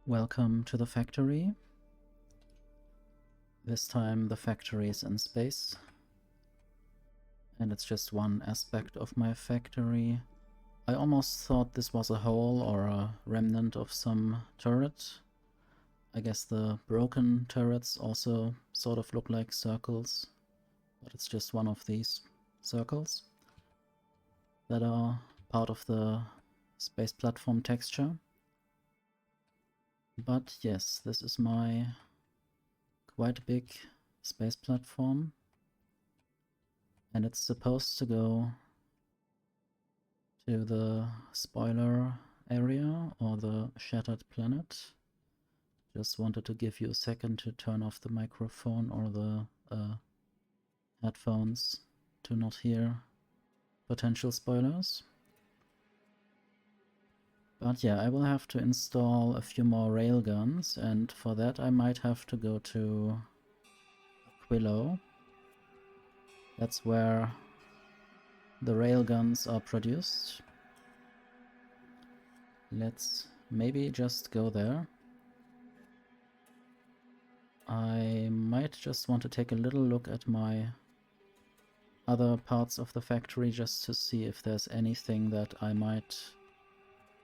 Welcome to the factory. This time the factory is in space. And it's just one aspect of my factory. I almost thought this was a hole or a remnant of some turret. I guess the broken turrets also sort of look like circles, but it's just one of these circles that are part of the space platform texture. But yes, this is my quite big space platform, and it's supposed to go to the spoiler area or the shattered planet. Just wanted to give you a second to turn off the microphone or the headphones to not hear potential spoilers. But yeah, I will have to install a few more railguns, and for that I might have to go to Aquilo. That's where the railguns are produced. Let's maybe just go there. I might just want to take a little look at my other parts of the factory just to see if there's anything that I might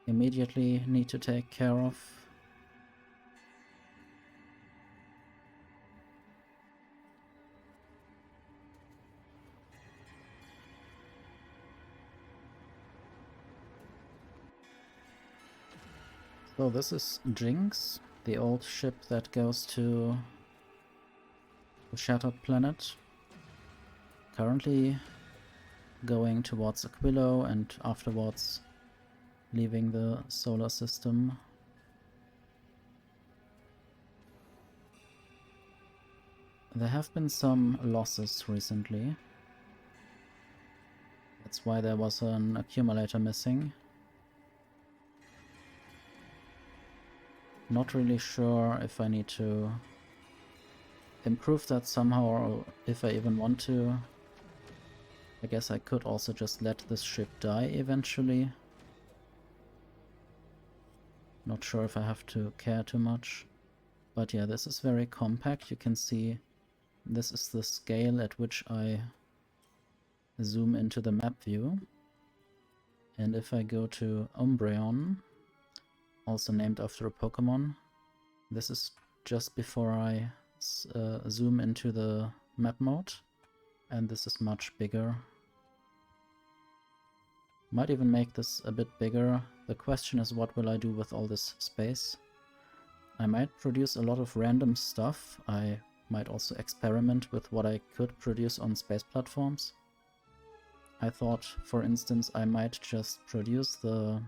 immediately need to take care of. So this is Jinx, the old ship that goes to the Shattered Planet. Currently going towards Aquilo and afterwards leaving the solar system. There have been some losses recently. That's why there was an accumulator missing. Not really sure if I need to improve that somehow or if I even want to. I guess I could also just let this ship die eventually. Not sure if I have to care too much. But yeah, this is very compact. You can see this is the scale at which I zoom into the map view. And if I go to Umbreon, also named after a Pokemon, this is just before I zoom into the map mode, and this is much bigger. Might even make this a bit bigger. The question is, what will I do with all this space? I might produce a lot of random stuff. I might also experiment with what I could produce on space platforms. I thought, for instance, I might just produce the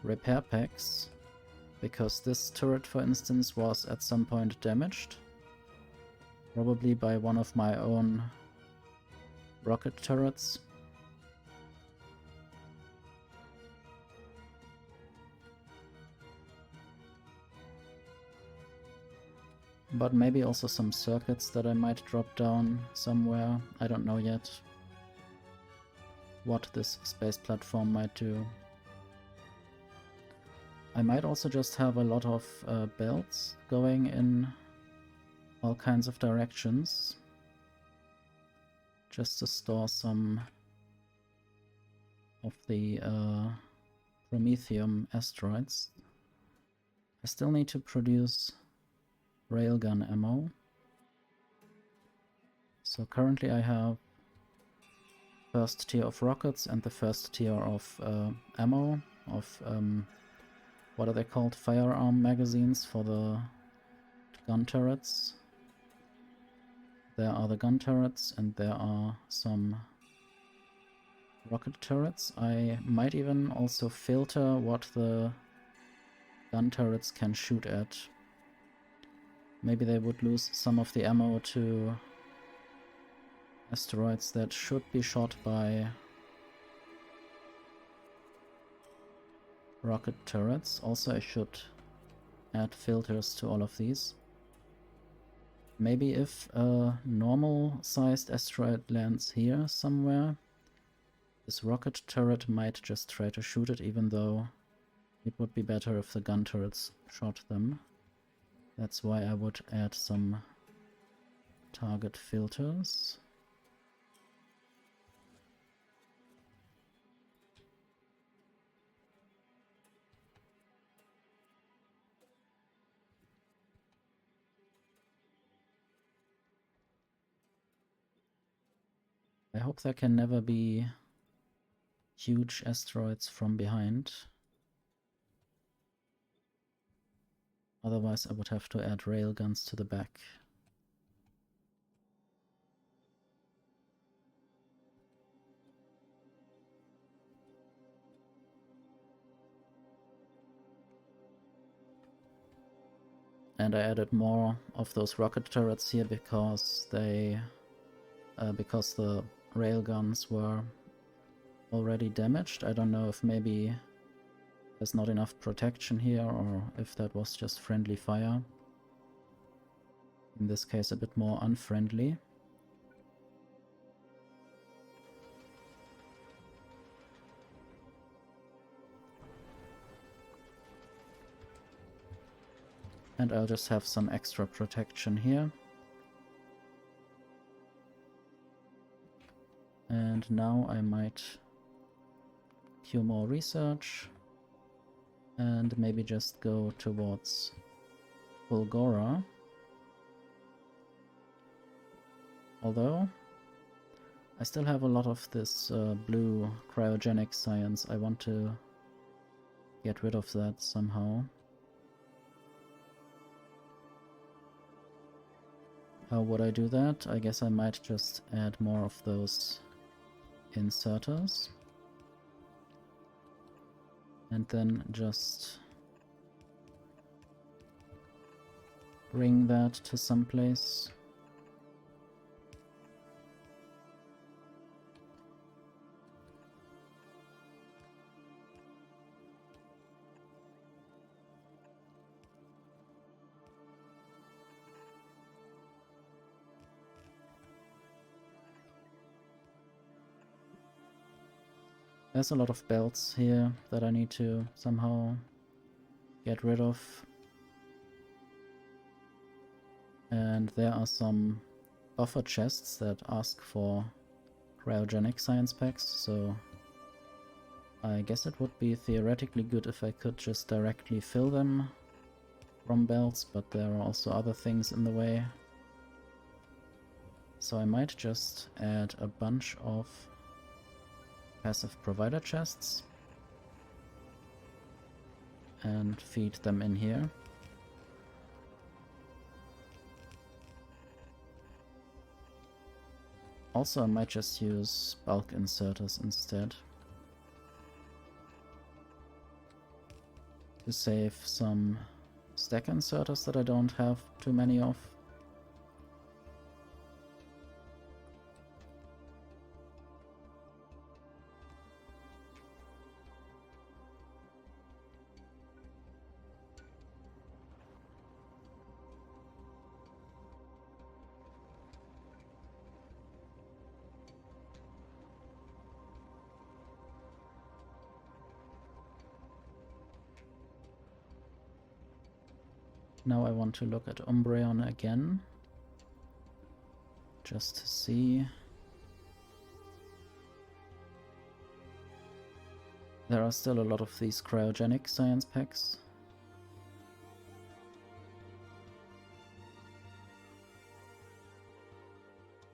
repair packs, because this turret, for instance, was at some point damaged. Probably by one of my own rocket turrets. But maybe also some circuits that I might drop down somewhere. I don't know yet what this space platform might do. I might also just have a lot of belts going in all kinds of directions, just to store some of the Promethium asteroids. I still need to produce railgun ammo. So currently I have first tier of rockets and the first tier of ammo, of what are they called? Firearm magazines for the gun turrets. There are the gun turrets and there are some rocket turrets. I might even also filter what the gun turrets can shoot at. Maybe they would lose some of the ammo to asteroids that should be shot by rocket turrets. Also, I should add filters to all of these. Maybe if a normal-sized asteroid lands here somewhere, this rocket turret might just try to shoot it, even though It would be better if the gun turrets shot them. That's why I would add some target filters. I hope there can never be huge asteroids from behind. Otherwise I would have to add railguns to the back. And I added more of those rocket turrets here because the railguns were already damaged. I don't know if maybe there's not enough protection here or if that was just friendly fire. In this case a bit more unfriendly. And I'll just have some extra protection here. And now I might queue more research and maybe just go towards Bulgora. Although I still have a lot of this blue cryogenic science. I want to get rid of that somehow. How would I do that? I guess I might just add more of those inserters. And then just bring that to some place. There's a lot of belts here that I need to somehow get rid of. And there are some buffer chests that ask for cryogenic science packs, so I guess it would be theoretically good if I could just directly fill them from belts, but there are also other things in the way. So I might just add a bunch of passive provider chests and feed them in here. Also, I might just use bulk inserters instead to save some stack inserters that I don't have too many of. Now I want to look at Umbreon again, just to see. There are still a lot of these cryogenic science packs.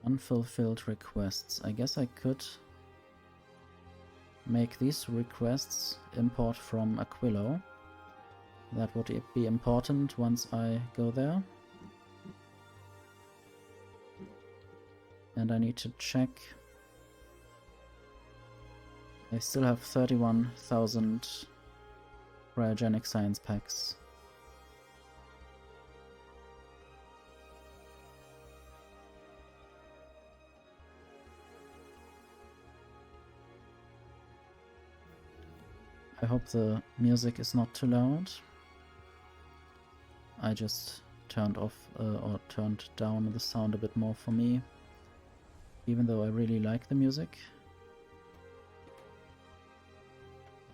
Unfulfilled requests. I guess I could make these requests import from Aquilo. That would be important once I go there. And I need to check. I still have 31,000 cryogenic science packs. I hope the music is not too loud. I just turned off or turned down the sound a bit more for me, even though I really like the music.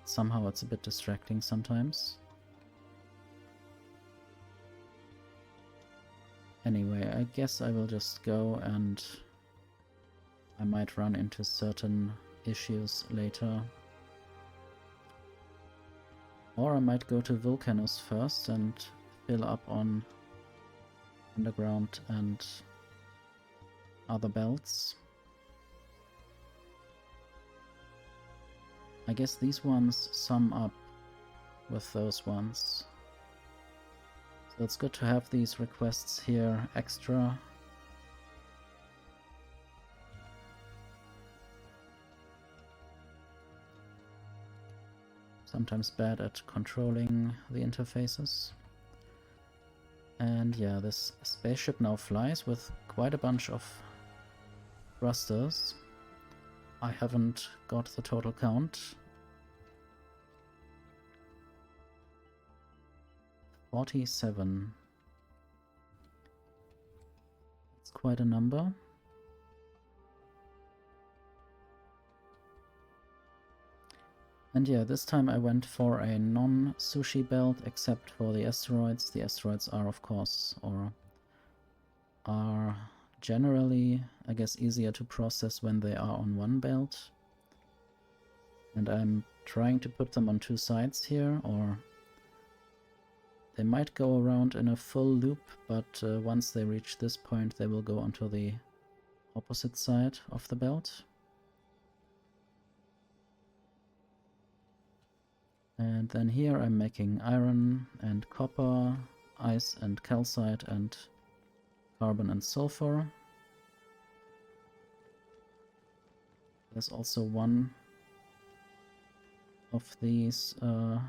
somehow it's a bit distracting sometimes. Anyway, I guess I will just go, and I might run into certain issues later. Or I might go to Vulcanus first and fill up on underground and other belts. I guess these ones sum up with those ones. So it's good to have these requests here extra. Sometimes bad at controlling the interfaces. And yeah, this spaceship now flies with quite a bunch of thrusters. I haven't got the total count. 47. It's quite a number. And yeah, this time I went for a non-sushi belt, except for the asteroids. The asteroids are, of course, or are generally, I guess, easier to process when they are on one belt. And I'm trying to put them on two sides here, or they might go around in a full loop, but once they reach this point, they will go onto the opposite side of the belt. And then here I'm making iron and copper, ice and calcite, and carbon and sulfur. There's also one of these I'm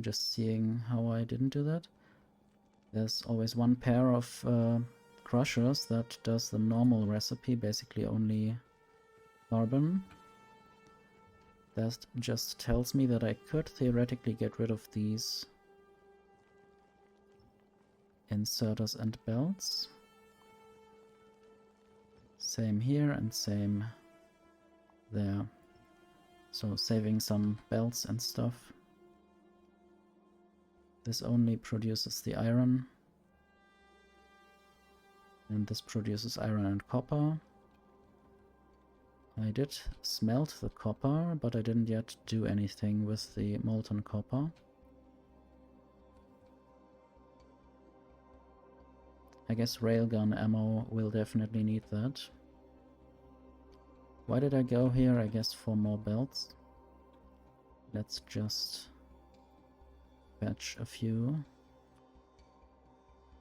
just seeing how I didn't do that. There's always one pair of crushers that does the normal recipe, basically only carbon. That just tells me that I could theoretically get rid of these inserters and belts. Same here and same there. So saving some belts and stuff. This only produces the iron. And this produces iron and copper. I did smelt the copper, but I didn't yet do anything with the molten copper. I guess railgun ammo will definitely need that. Why did I go here? I guess for more belts. Let's just fetch a few.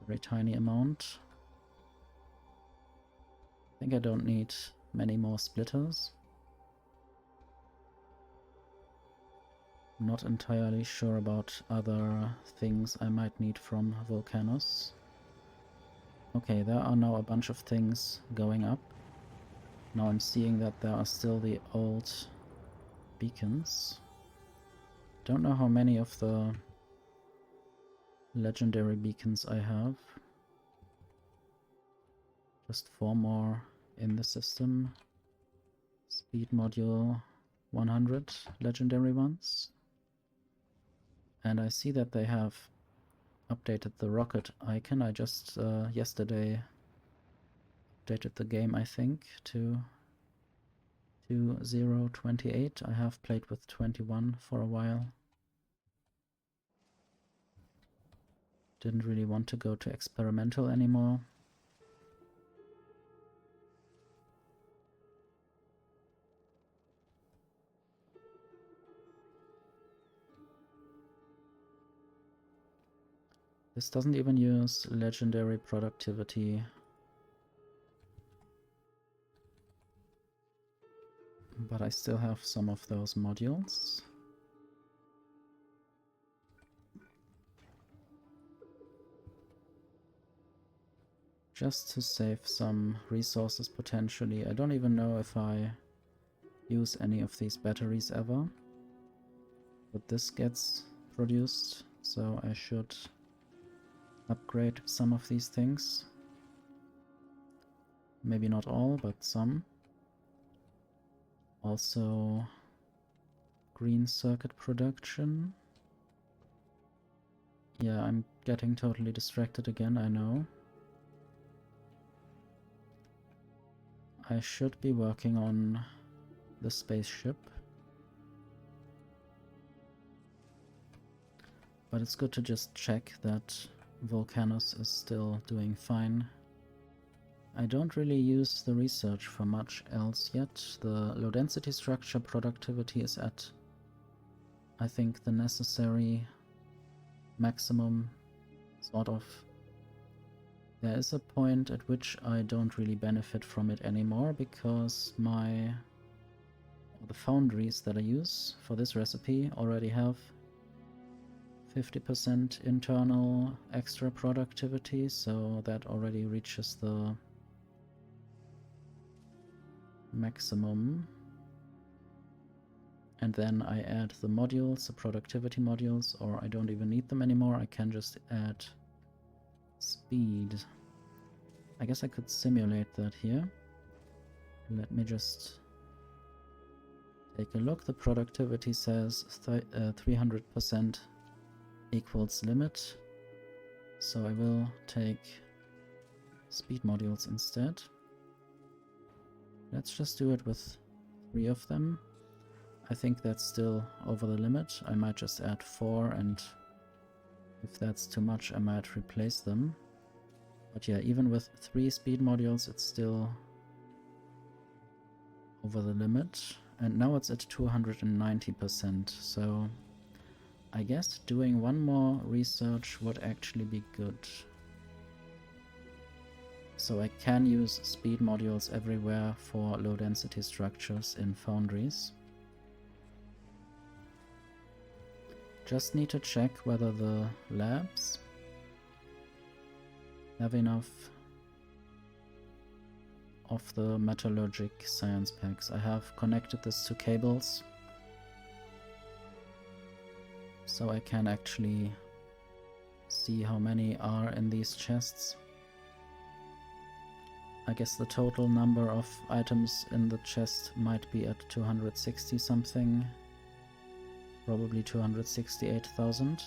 Very tiny amount. I think I don't need many more splitters. Not entirely sure about other things I might need from Vulcanus. Okay, there are now a bunch of things going up. Now I'm seeing that there are still the old beacons. Don't know how many of the legendary beacons I have. Just 4 more in the system. Speed module 100 legendary ones. And I see that they have updated the rocket icon. I just yesterday updated the game, I think, to 2028. I have played with 21 for a while. Didn't really want to go to experimental anymore. This doesn't even use legendary productivity. But I still have some of those modules. Just to save some resources potentially. I don't even know if I use any of these batteries ever. But this gets produced, so I should upgrade some of these things. Maybe not all, but some. Also green circuit production. Yeah, I'm getting totally distracted again, I know. I should be working on the spaceship. But it's good to just check that Volcanus is still doing fine. I don't really use the research for much else yet. The low density structure productivity is at, I think, the necessary maximum, sort of. There is a point at which I don't really benefit from it anymore because the foundries that I use for this recipe already have 50% internal extra productivity, so that already reaches the maximum. And then I add the modules, the productivity modules, or I don't even need them anymore. I can just add speed. I guess I could simulate that here. Let me just take a look. The productivity says 300% equals limit. So I will take speed modules instead. Let's just do it with 3 of them. I think that's still over the limit. I might just add 4, and if that's too much I might replace them. But yeah, even with 3 speed modules it's still over the limit. And now it's at 290%, so I guess doing one more research would actually be good. So I can use speed modules everywhere for low density structures in foundries. Just need to check whether the labs have enough of the metallurgic science packs. I have connected this to cables, so I can actually see how many are in these chests. I guess the total number of items in the chest might be at 260 something, probably 268,000.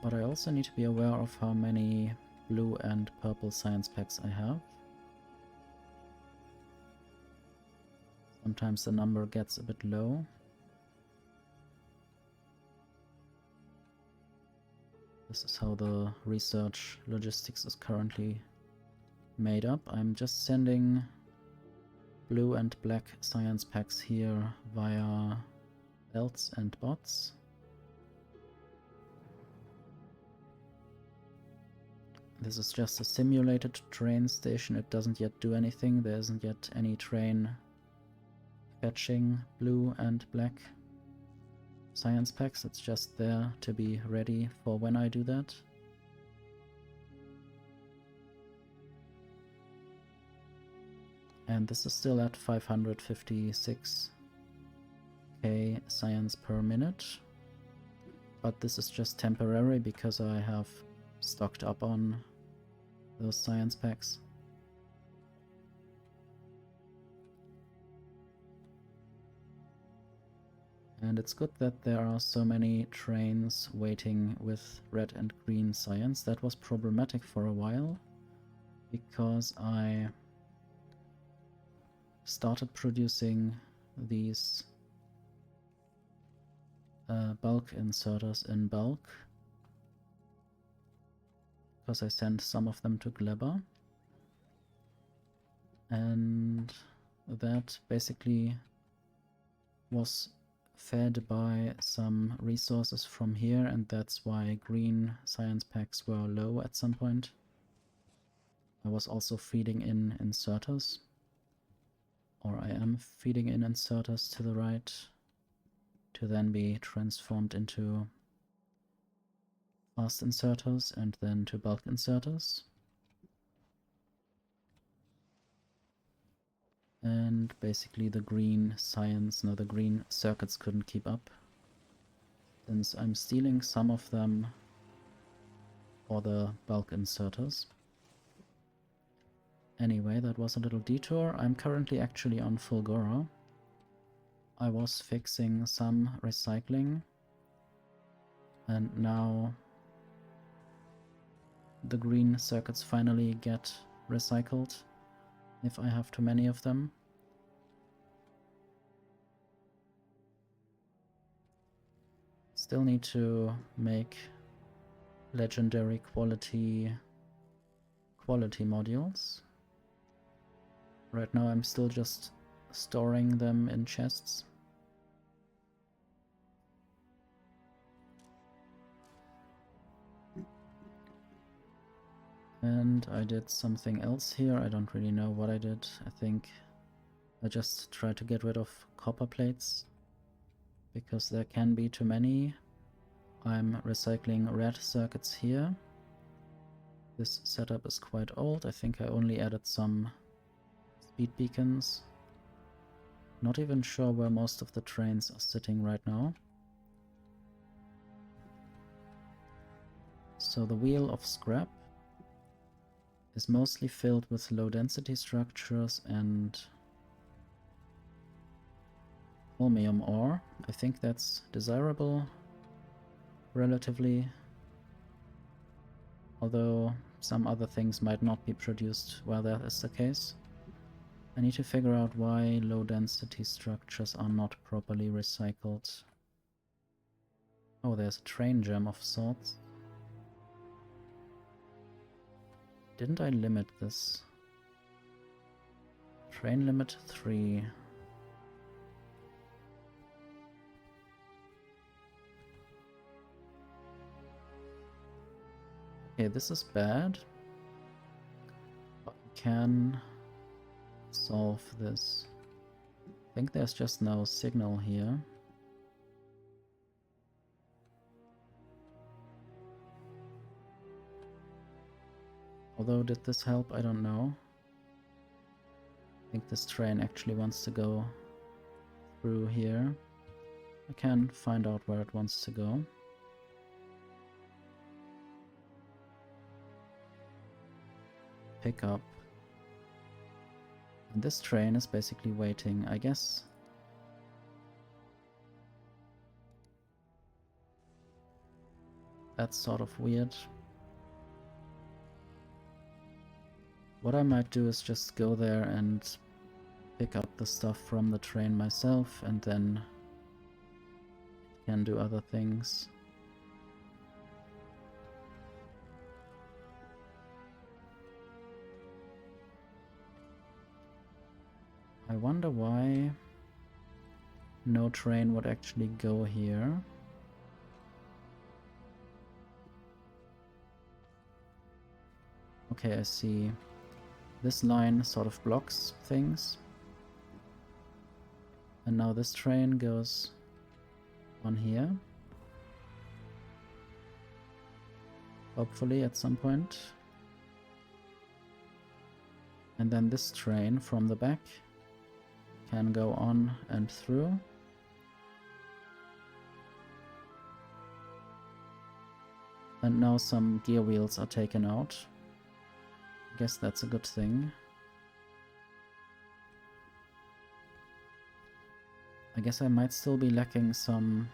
But I also need to be aware of how many blue and purple science packs I have. Sometimes the number gets a bit low. This is how the research logistics is currently made up. I'm just sending blue and black science packs here via belts and bots. This is just a simulated train station. It doesn't yet do anything. There isn't yet any train fetching blue and black science packs. It's just there to be ready for when I do that. And this is still at 556k science per minute. But this is just temporary because I have stocked up on those science packs. And it's good that there are so many trains waiting with red and green science. That was problematic for a while because I started producing these bulk inserters in bulk because I sent some of them to Glebber, and that basically was fed by some resources from here, and that's why green science packs were low at some point. I was also feeding in inserters, or I am feeding in inserters to the right to then be transformed into fast inserters and then to bulk inserters. And basically the green circuits couldn't keep up, since I'm stealing some of them for the bulk inserters. Anyway, that was a little detour. I'm currently actually on Fulgora. I was fixing some recycling, and now the green circuits finally get recycled if I have too many of them. Still need to make legendary quality modules. Right now I'm still just storing them in chests. And I did something else here. I don't really know what I did. I think I just tried to get rid of copper plates because there can be too many. I'm recycling red circuits here. This setup is quite old. I think I only added some speed beacons. Not even sure where most of the trains are sitting right now. So the wheel of scrap is mostly filled with low density structures and holmium ore. I think that's desirable relatively, although some other things might not be produced while that is the case. I need to figure out why low density structures are not properly recycled. Oh, there's a train gem of sorts. Didn't I limit this? Train limit 3. Okay, this is bad. But we can solve this. I think there's just no signal here. Although, did this help? I don't know. I think this train actually wants to go through here. I can find out where it wants to go. Pick up. And this train is basically waiting, I guess. That's sort of weird. What I might do is just go there and pick up the stuff from the train myself, and then can do other things. I wonder why no train would actually go here. Okay, I see. This line sort of blocks things. And now this train goes on here. Hopefully at some point. And then this train from the back can go on and through. And now some gear wheels are taken out. I guess that's a good thing. I guess I might still be lacking some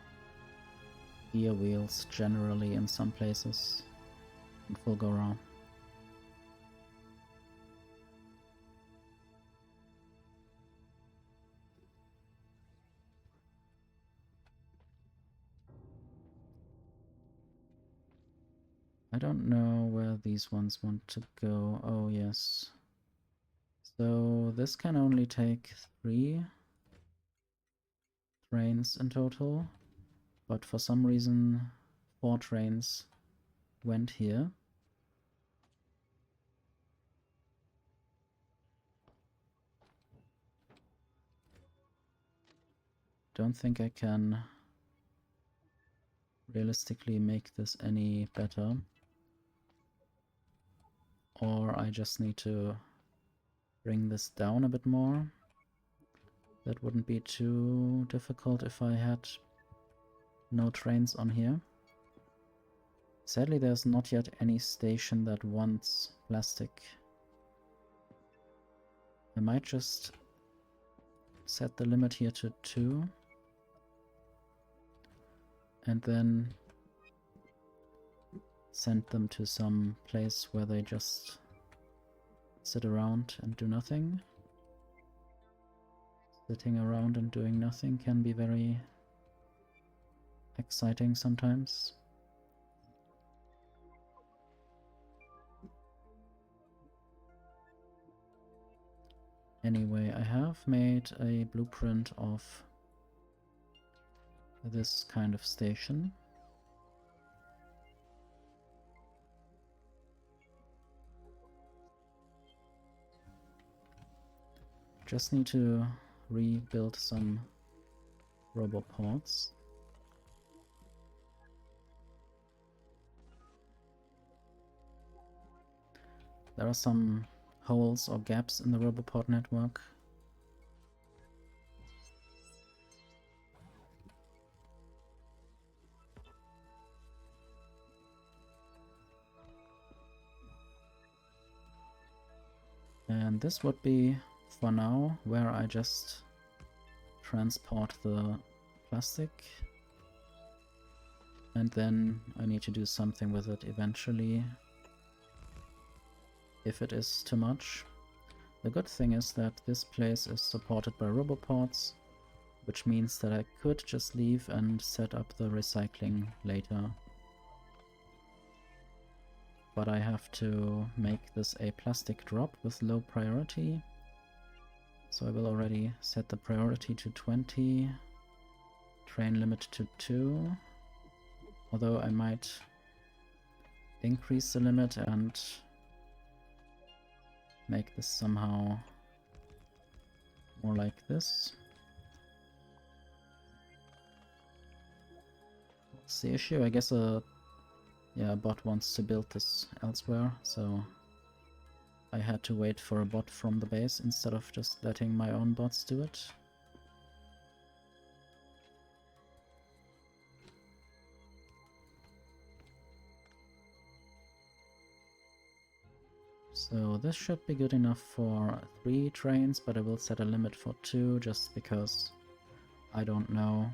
gear wheels generally in some places in Fulgora. I don't know where these ones want to go. Oh, yes. So this can only take 3 trains in total, but for some reason 4 trains went here. Don't think I can realistically make this any better. Or I just need to bring this down a bit more. That wouldn't be too difficult if I had no trains on here. Sadly, there's not yet any station that wants plastic I might just set the limit here to 2. And then send them to some place where they just sit around and do nothing. Sitting around and doing nothing can be very exciting sometimes. Anyway, I have made a blueprint of this kind of station. Just need to rebuild some roboports. There are some holes or gaps in the roboport network. And this would be, for now, where I just transport the plastic. And then I need to do something with it eventually, if it is too much. The good thing is that this place is supported by roboports, which means that I could just leave and set up the recycling later. But I have to make this a plastic drop with low priority. So I will already set the priority to 20, train limit to 2, although I might increase the limit and make this somehow more like this. What's the issue? I guess a bot wants to build this elsewhere, so I had to wait for a bot from the base instead of just letting my own bots do it. So this should be good enough for 3 trains, but I will set a limit for 2 just because I don't know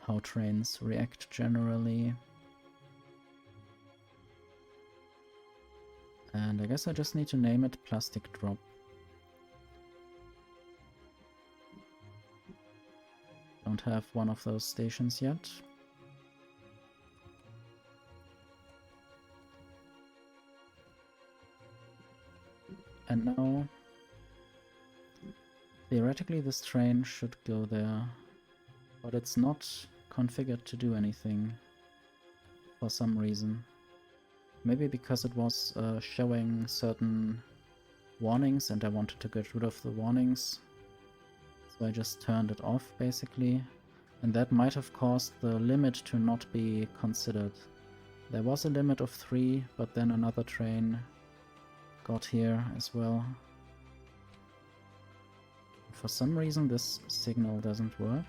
how trains react generally. And I guess I just need to name it Plastic Drop. Don't have one of those stations yet. And now, theoretically this train should go there, but it's not configured to do anything for some reason. Maybe because it was showing certain warnings and I wanted to get rid of the warnings. So I just turned it off basically. And that might have caused the limit to not be considered. There was a limit of 3, but then another train got here as well. For some reason this signal doesn't work.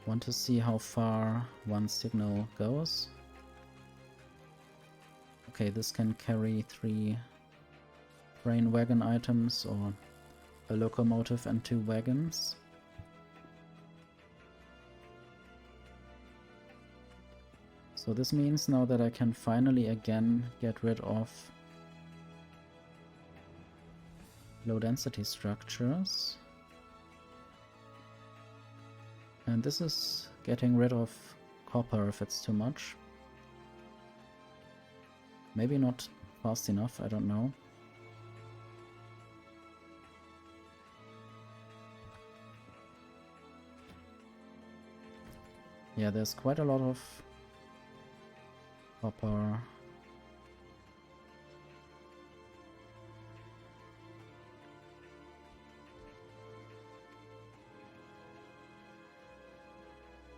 Want to see how far one signal goes. Okay, this can carry 3 train wagon items or a locomotive and 2 wagons. So this means now that I can finally again get rid of low density structures. And this is getting rid of copper if it's too much. Maybe not fast enough, I don't know. Yeah, there's quite a lot of copper.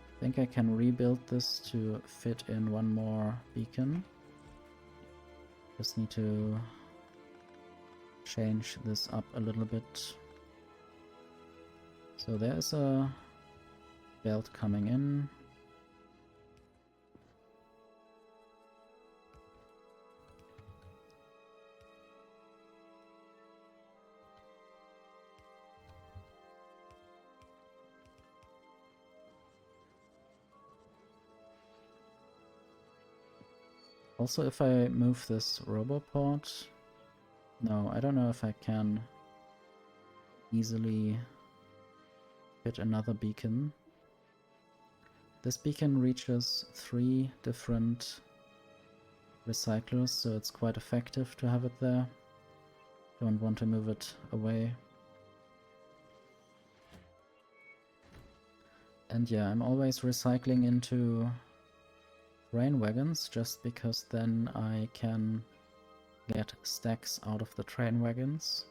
I think I can rebuild this to fit in one more beacon. Just need to change this up a little bit. So there's a belt coming in. Also, if I move this roboport... No, I don't know if I can easily fit another beacon. This beacon reaches 3 different recyclers, so it's quite effective to have it there. Don't want to move it away. And yeah, I'm always recycling into train wagons, just because then I can get stacks out of the train wagons.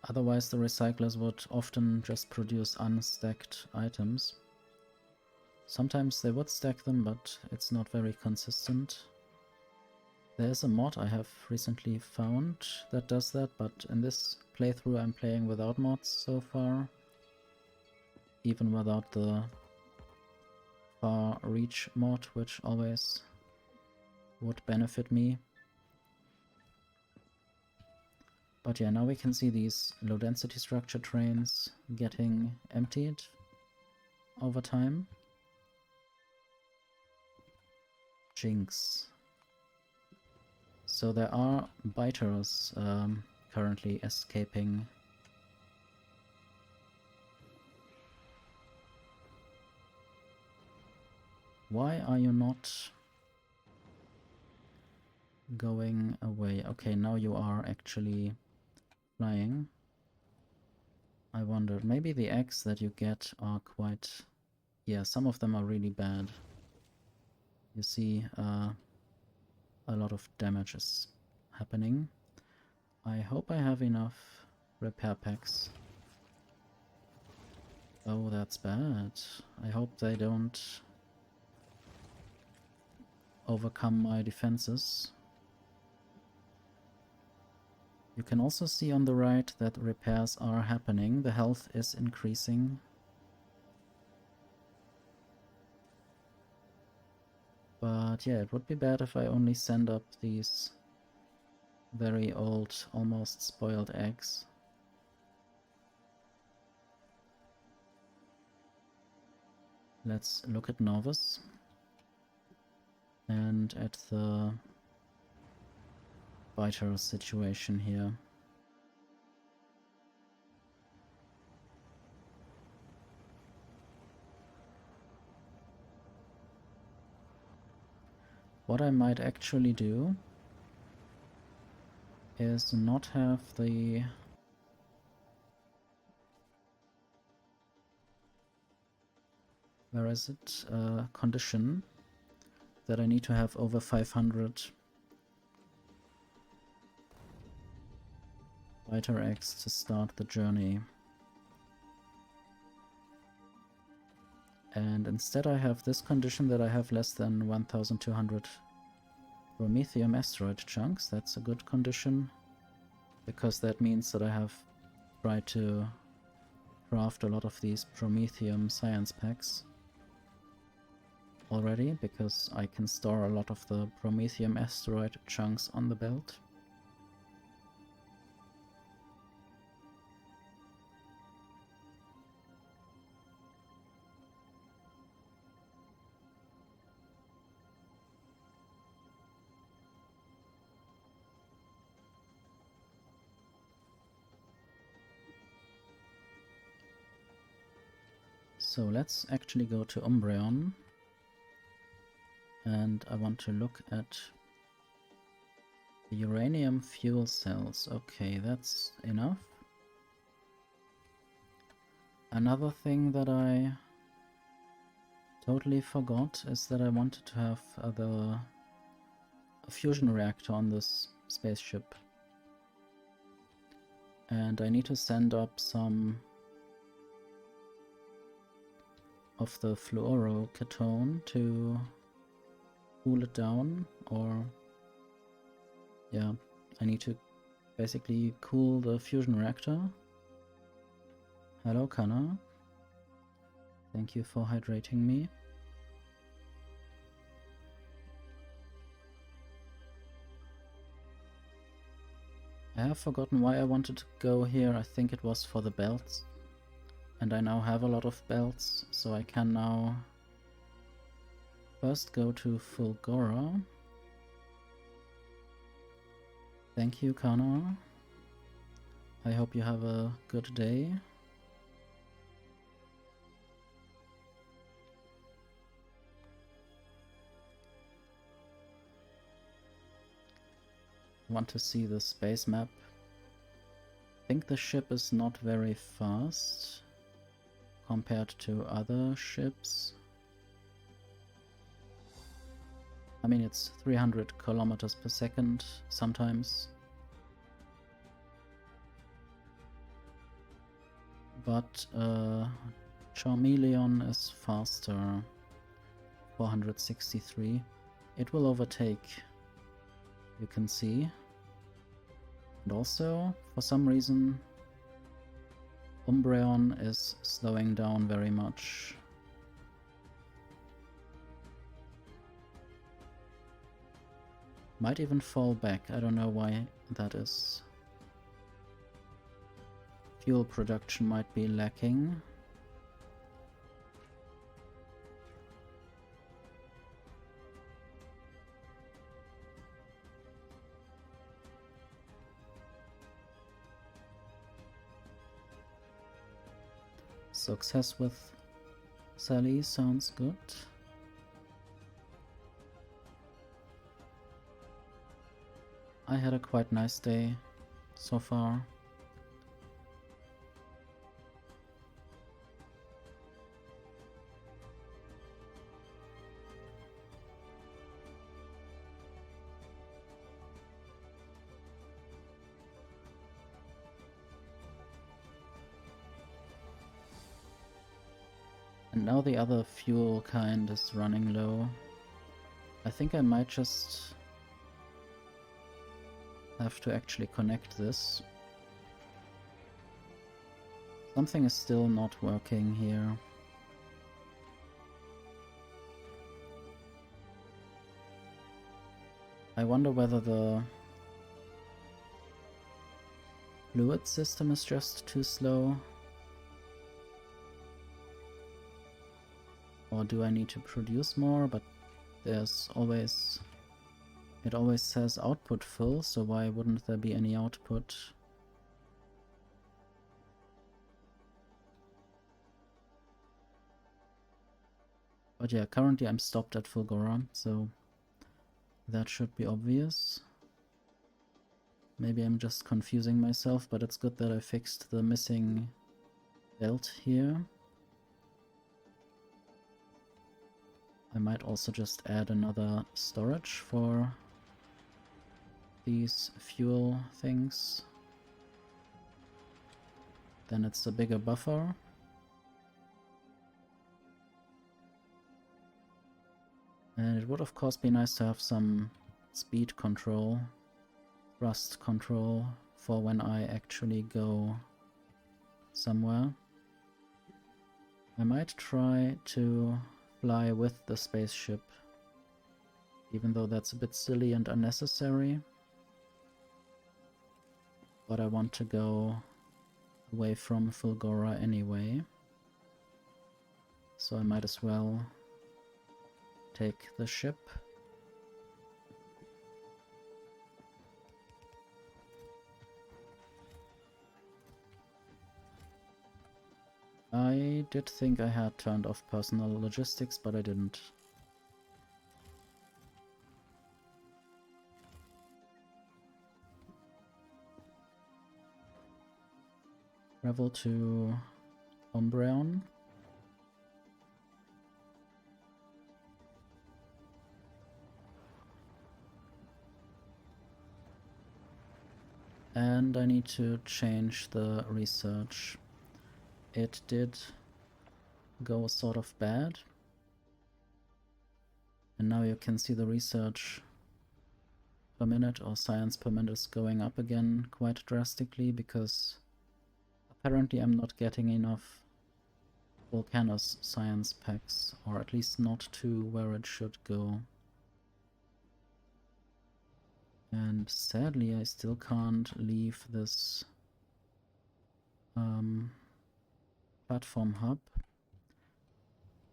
Otherwise the recyclers would often just produce unstacked items. Sometimes they would stack them, but it's not very consistent. There's a mod I have recently found that does that, but in this playthrough I'm playing without mods so far. Even without the far reach mod, which always would benefit me. But yeah, now we can see these low density structure trains getting emptied over time. Jinx. So there are biters currently escaping. Why are you not going away? Okay, now you are actually flying. I wondered, maybe the eggs that you get are quite... Yeah, some of them are really bad. You see a lot of damage is happening. I hope I have enough repair packs. Oh, that's bad. I hope they don't overcome my defenses. You can also see on the right that repairs are happening. The health is increasing. But yeah, it would be bad if I only send up these very old, almost spoiled eggs. Let's look at Novus and at the biter situation here. What I might actually do is not have the... Where is it? Condition that I need to have over 500 biter eggs to start the journey. And instead I have this condition that I have less than 1200 Promethium asteroid chunks. That's a good condition, because that means that I have tried to craft a lot of these Promethium science packs already, because I can store a lot of the Promethium asteroid chunks on the belt. So let's actually go to Umbreon, and I want to look at the uranium fuel cells. Okay, that's enough. Another thing that I totally forgot is that I wanted to have a fusion reactor on this spaceship. And I need to send up some of the fluorocatone to cool it down, or yeah, I need to basically cool the fusion reactor Hello, Kana. Thank you for hydrating me. I have forgotten why I wanted to go here. I think it was for the belts. And I now have a lot of belts, so I can now first go to Fulgora. Thank you, Kana. I hope you have a good day. Want to see the space map. I think the ship is not very fast compared to other ships. I mean, it's 300 kilometers per second sometimes. But Charmeleon is faster. 463. It will overtake, you can see. And also, for some reason, Umbreon is slowing down very much. Might even fall back, I don't know why that is. Fuel production might be lacking. Success with Sally sounds good. I had a quite nice day so far. And now the other fuel kind is running low. I think I might just have to actually connect this. Something is still not working here. I wonder whether the fluid system is just too slow. Or do I need to produce more? But there's always... It always says output full, so why wouldn't there be any output? But yeah, currently I'm stopped at Fulgora, so that should be obvious. Maybe I'm just confusing myself, but it's good that I fixed the missing belt here. I might also just add another storage for these fuel things. Then it's a bigger buffer. And it would of course be nice to have some speed control, thrust control for when I actually go somewhere. I might try to fly with the spaceship, even though that's a bit silly and unnecessary. But I want to go away from Fulgora anyway, so I might as well take the ship. I did think I had turned off personal logistics, but I didn't. Travel to Umbreon. And I need to change the research. It did go sort of bad. And now you can see the research per minute or science per minute is going up again quite drastically because Apparently I'm not getting enough Volcanus science packs, or at least not to where it should go. And sadly I still can't leave this platform hub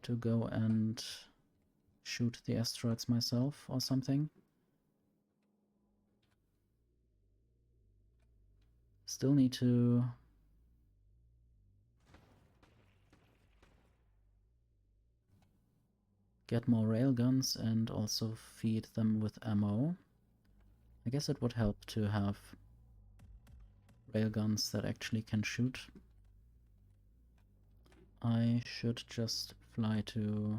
to go and shoot the asteroids myself or something. Still need to get more railguns and also feed them with ammo. I guess it would help to have railguns that actually can shoot. I should just fly to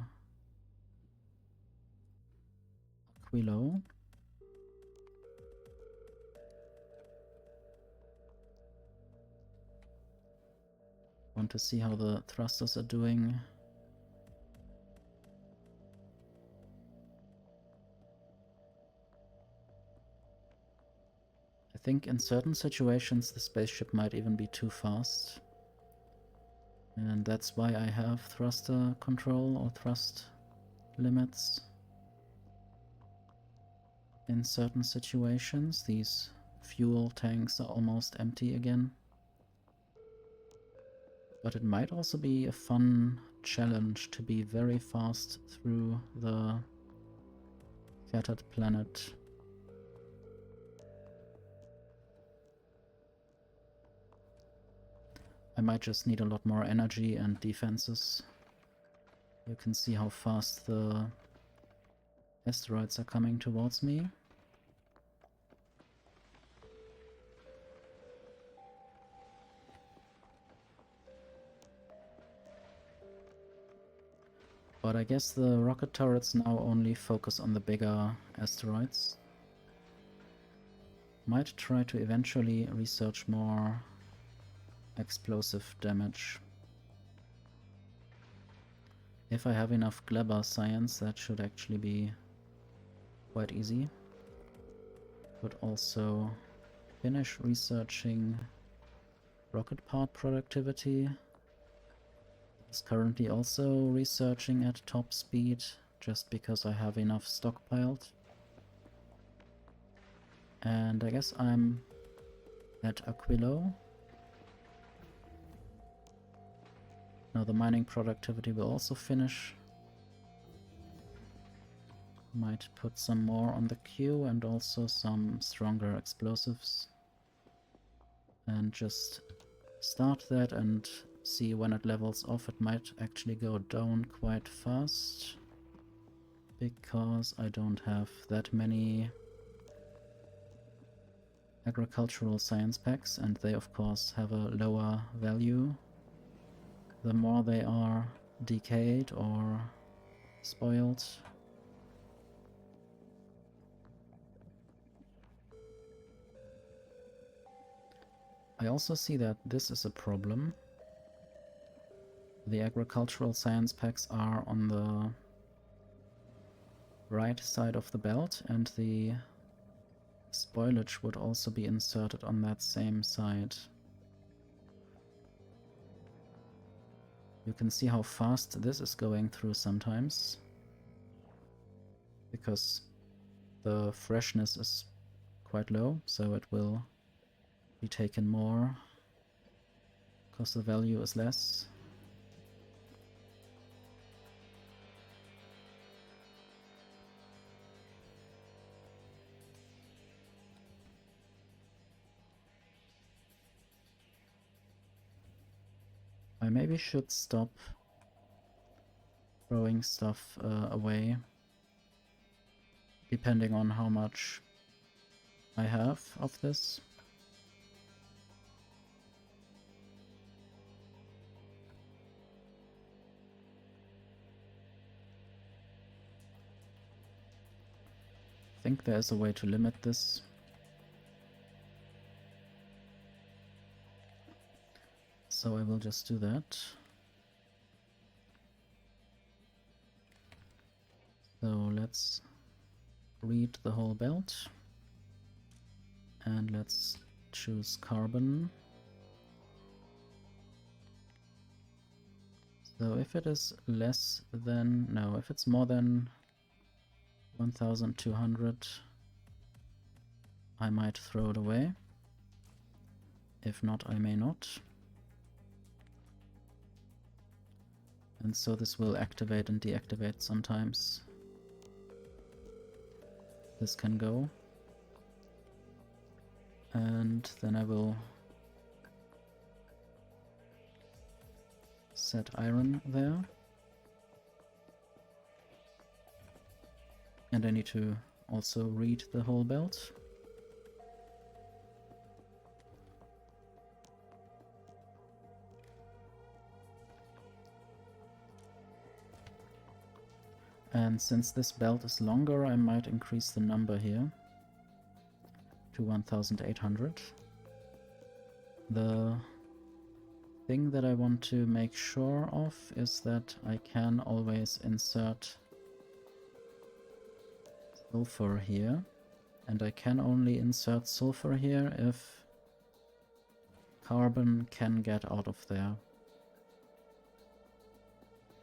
Aquilo. Want to see how the thrusters are doing. I think in certain situations the spaceship might even be too fast. And that's why I have thruster control or thrust limits. In certain situations, these fuel tanks are almost empty again. But it might also be a fun challenge to be very fast through the shattered planet. I might just need a lot more energy and defenses. You can see how fast the asteroids are coming towards me. But I guess the rocket turrets now only focus on the bigger asteroids. Might try to eventually research more explosive damage. If I have enough Glebber science, that should actually be quite easy. Could also finish researching rocket part productivity. Is currently also researching at top speed, just because I have enough stockpiled. And I guess I'm at Aquilo. Now the mining productivity will also finish. Might put some more on the queue and also some stronger explosives. And just start that and see when it levels off. It might actually go down quite fast, because I don't have that many agricultural science packs, and they of course have a lower value the more they are decayed or spoiled. I also see that this is a problem. The agricultural science packs are on the right side of the belt, and the spoilage would also be inserted on that same side. You can see how fast this is going through sometimes, because the freshness is quite low, so it will be taken more because the value is less. I maybe should stop throwing stuff away, depending on how much I have of this. I think there's a way to limit this. So I will just do that. So let's read the whole belt. And let's choose carbon. So if it is less than, no, if it's more than 1200, I might throw it away. If not, I may not. And so this will activate and deactivate sometimes. This can go. And then I will set iron there. And I need to also read the whole belt. And since this belt is longer, I might increase the number here to 1800. The thing that I want to make sure of is that I can always insert sulfur here, and I can only insert sulfur here if carbon can get out of there.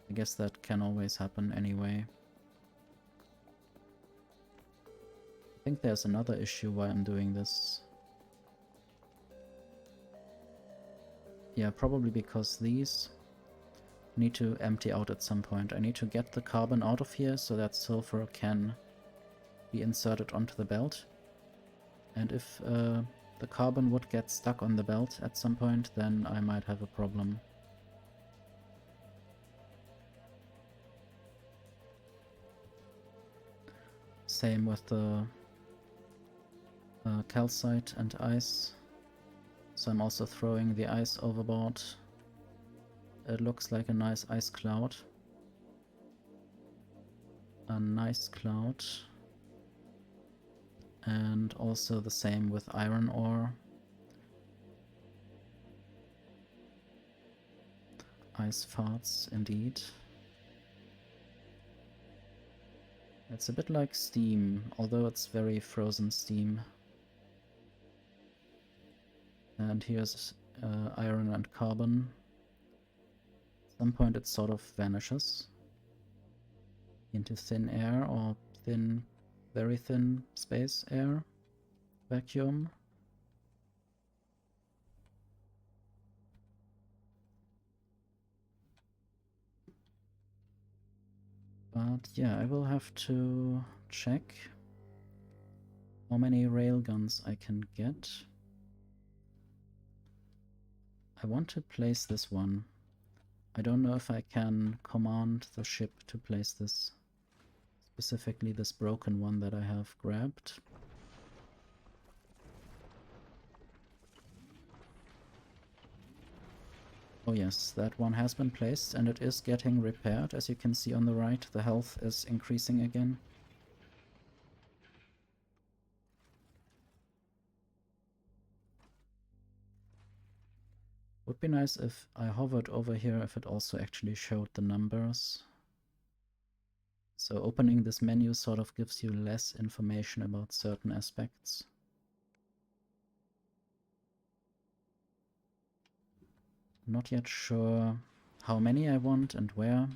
I guess that can always happen anyway. I think there's another issue why I'm doing this. Yeah, probably because these need to empty out at some point. I need to get the carbon out of here so that sulfur can be inserted onto the belt. And if the carbon would get stuck on the belt at some point, then I might have a problem. Same with the calcite and ice. So I'm also throwing the ice overboard. It looks like a nice ice cloud. A nice cloud. And also the same with iron ore. Ice farts, indeed. It's a bit like steam, although it's very frozen steam. And here's iron and carbon. At some point it sort of vanishes into thin air or thin, very thin space air, vacuum. But yeah, I will have to check how many railguns I can get. I want to place this one. I don't know if I can command the ship to place this. Specifically this broken one that I have grabbed. Oh yes, that one has been placed and it is getting repaired. As you can see on the right, the health is increasing again. Would be nice if I hovered over here, if it also actually showed the numbers. So opening this menu sort of gives you less information about certain aspects. Not yet sure how many I want and where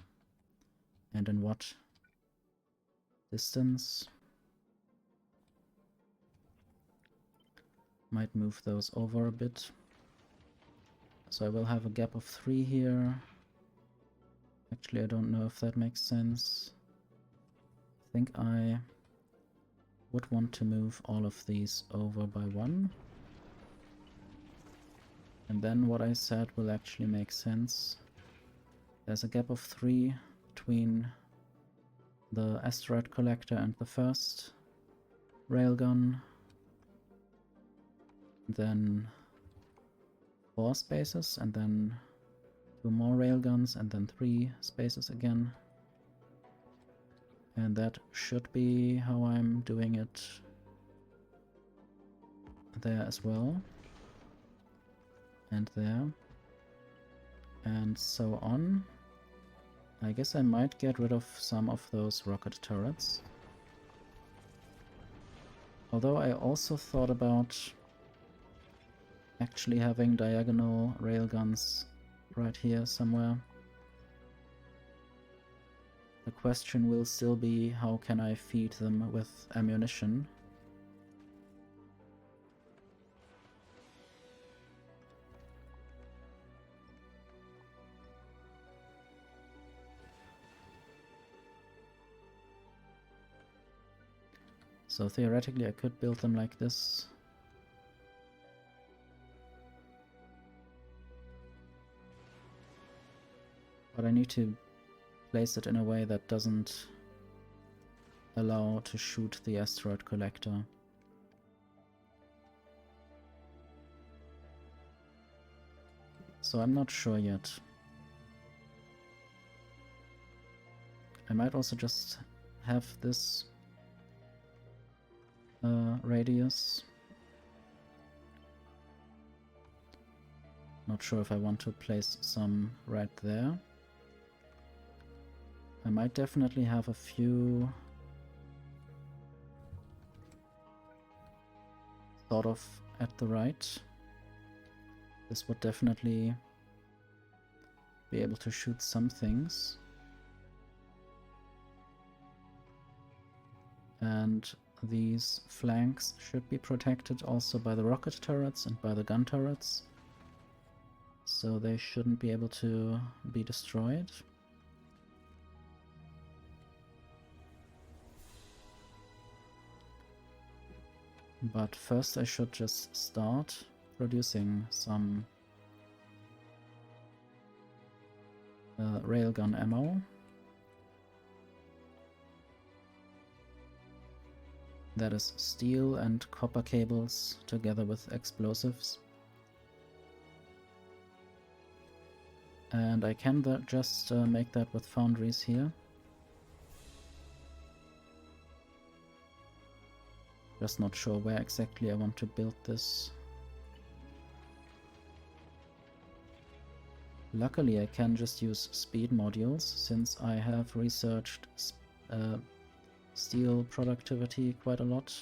and in what distance. Might move those over a bit. So I will have a gap of 3 here. Actually, I don't know if that makes sense. I think I would want to move all of these over by 1. And then what I said will actually make sense. There's a gap of 3 between the asteroid collector and the first railgun. Then 4 spaces, and then 2 more railguns, and then 3 spaces again. And that should be how I'm doing it there as well. And there. And so on. I guess I might get rid of some of those rocket turrets. Although I also thought about actually having diagonal railguns right here somewhere. The question will still be, how can I feed them with ammunition? So theoretically I could build them like this. But I need to place it in a way that doesn't allow to shoot the asteroid collector. So I'm not sure yet. I might also just have this radius. Not sure if I want to place some right there. I might definitely have a few sort of at the right. This would definitely be able to shoot some things. And these flanks should be protected also by the rocket turrets and by the gun turrets. So they shouldn't be able to be destroyed. But first I should just start producing some railgun ammo. That is steel and copper cables together with explosives. And I can just make that with foundries here. Just not sure where exactly I want to build this. Luckily I can just use speed modules, since I have researched steel productivity quite a lot.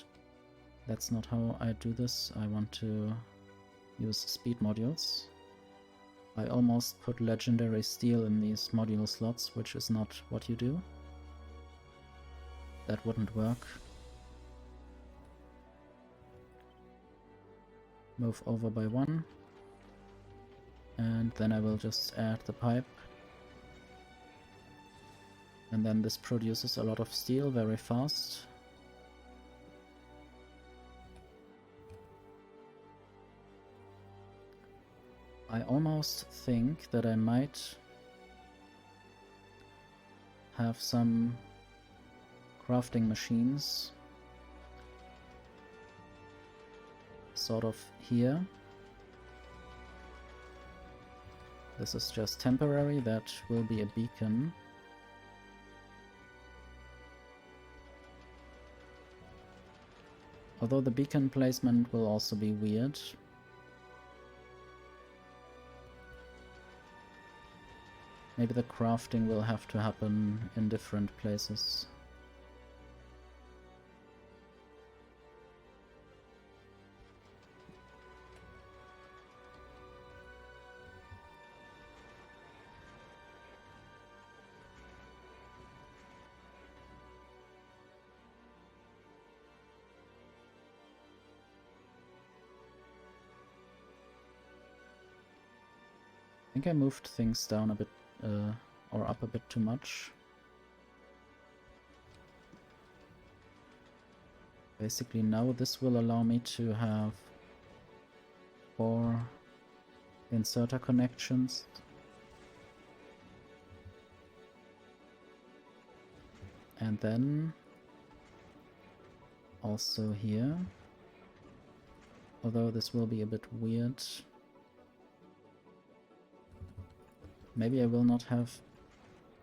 That's not how I do this. I want to use speed modules. I almost put legendary steel in these module slots, which is not what you do. That wouldn't work. Move over by one. And then I will just add the pipe. And then this produces a lot of steel very fast. I almost think that I might have some crafting machines sort of here. This is just temporary, that will be a beacon. Although the beacon placement will also be weird. Maybe the crafting will have to happen in different places. I think I moved things down a bit, or up a bit too much. Basically now this will allow me to have 4 inserter connections. And then also here, although this will be a bit weird. Maybe I will not have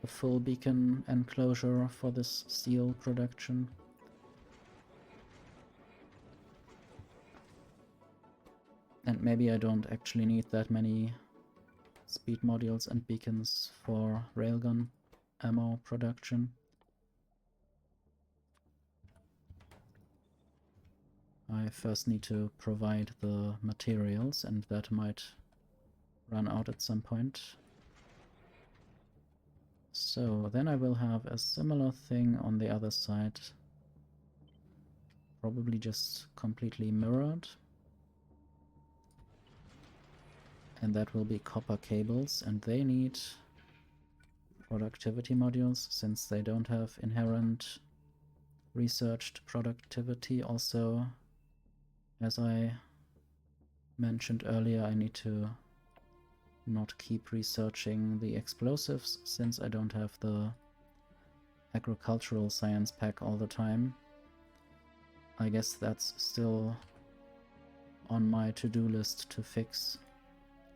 a full beacon enclosure for this steel production. And maybe I don't actually need that many speed modules and beacons for railgun ammo production. I first need to provide the materials, and that might run out at some point. So then I will have a similar thing on the other side. Probably just completely mirrored. And that will be copper cables, and they need productivity modules since they don't have inherent researched productivity. Also, as I mentioned earlier, I need to not keep researching the explosives since I don't have the agricultural science pack all the time. I guess that's still on my to-do list to fix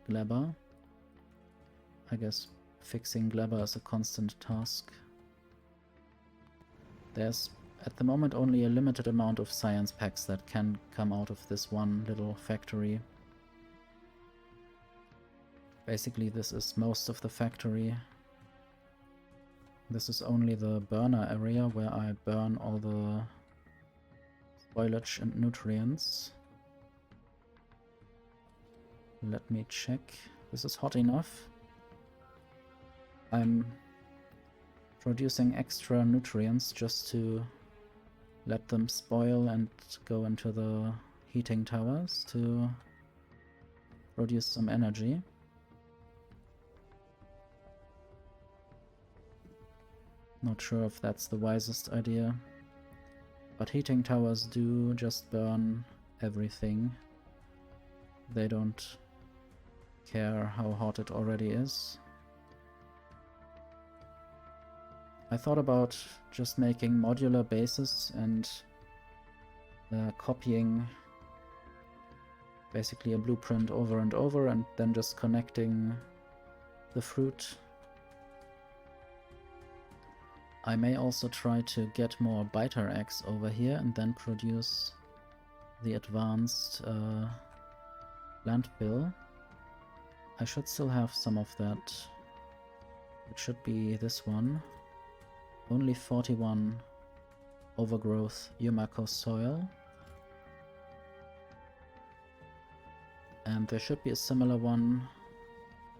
Glabber. I guess fixing Glabber is a constant task. There's at the moment only a limited amount of science packs that can come out of this one little factory. Basically this is most of the factory. This is only the burner area where I burn all the spoilage and nutrients. Let me check. This is hot enough. I'm producing extra nutrients just to let them spoil and go into the heating towers to produce some energy. Not sure if that's the wisest idea, but heating towers do just burn everything. They don't care how hot it already is. I thought about just making modular bases and copying basically a blueprint over and over and then just connecting the fruit. I may also try to get more biter eggs over here and then produce the advanced landfill. I should still have some of that. It should be this one. Only 41 overgrowth Yumako soil. And there should be a similar one.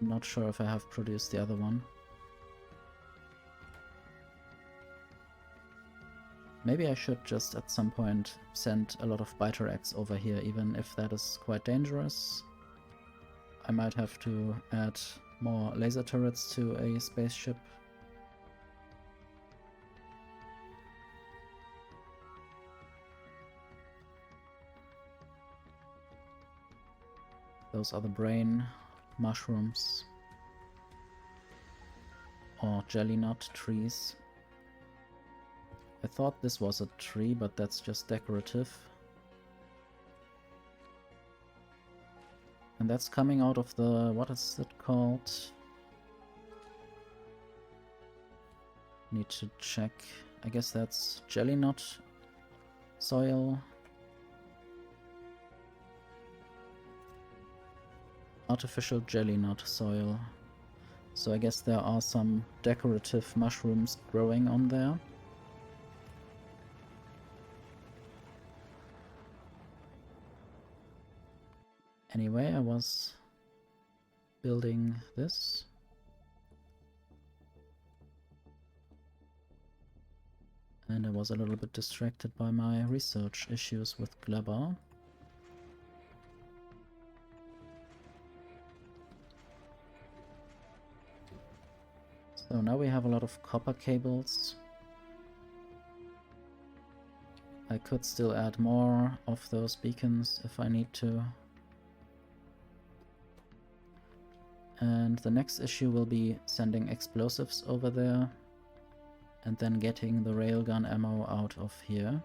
I'm not sure if I have produced the other one. Maybe I should just at some point send a lot of biter eggs over here, even if that is quite dangerous. I might have to add more laser turrets to a spaceship. Those are the brain mushrooms or jelly nut trees. I thought this was a tree, but that's just decorative. And that's coming out of the, what is it called? Need to check. I guess that's jelly nut soil. Artificial jelly nut soil. So I guess there are some decorative mushrooms growing on there. Anyway, I was building this. And I was a little bit distracted by my research issues with Glabber. So now we have a lot of copper cables. I could still add more of those beacons if I need to. And the next issue will be sending explosives over there and then getting the railgun ammo out of here.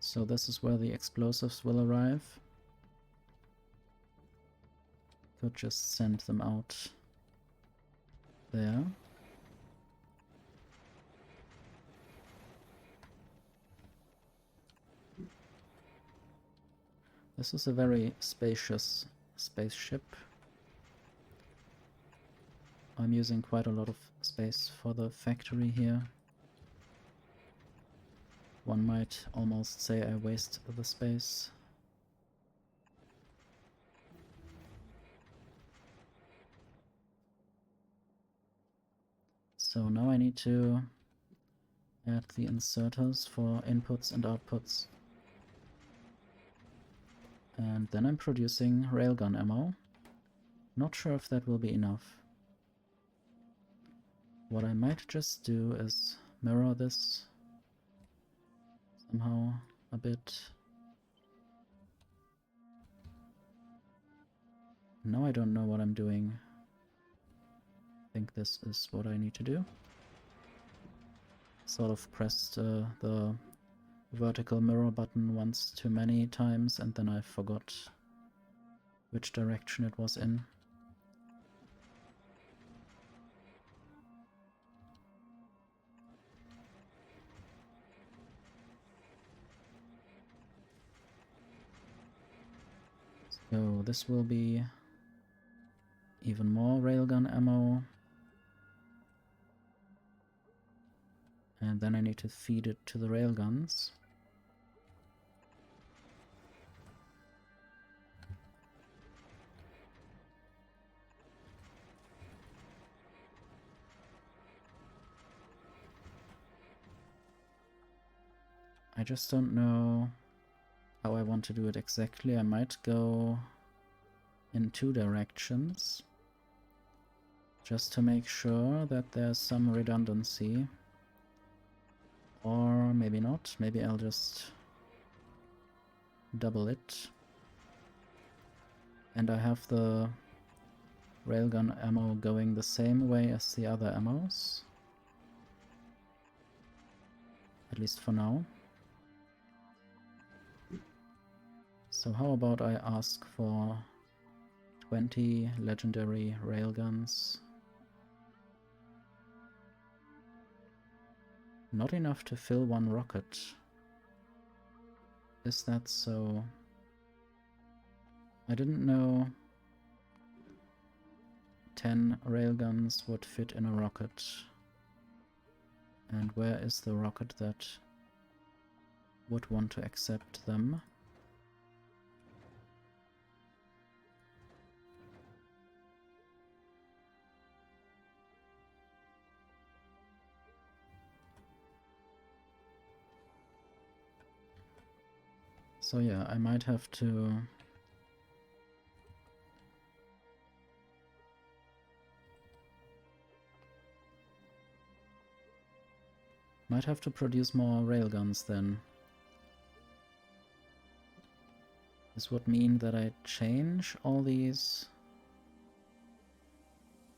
So this is where the explosives will arrive. Could just send them out there. This is a very spacious spaceship. I'm using quite a lot of space for the factory here. One might almost say I waste the space. So now I need to add the inserters for inputs and outputs. And then I'm producing railgun ammo. Not sure if that will be enough. What I might just do is mirror this somehow a bit. Now I don't know what I'm doing. I think this is what I need to do. Sort of pressed the vertical mirror button once too many times, and then I forgot which direction it was in. So this will be even more railgun ammo. And then I need to feed it to the railguns. I just don't know how I want to do it exactly. I might go in two directions, just to make sure that there's some redundancy. Or maybe not. Maybe I'll just double it. And I have the railgun ammo going the same way as the other ammos. At least for now. So how about I ask for 20 legendary railguns? Not enough to fill one rocket. Is that so? I didn't know 10 railguns would fit in a rocket. And where is the rocket that would want to accept them? So yeah, I might have to produce more railguns then. This would mean that I change all these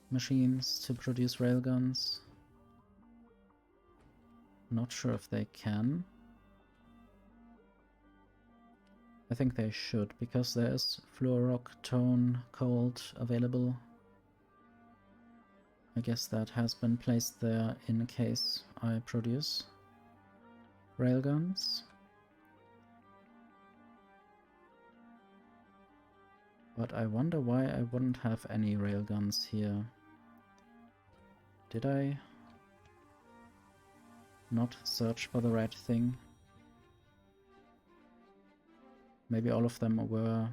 machines to produce railguns. Not sure if they can. I think they should, because there is Fluoroc Tone Cold available. I guess that has been placed there in case I produce railguns. But I wonder why I wouldn't have any railguns here. Did I not search for the right thing? Maybe all of them were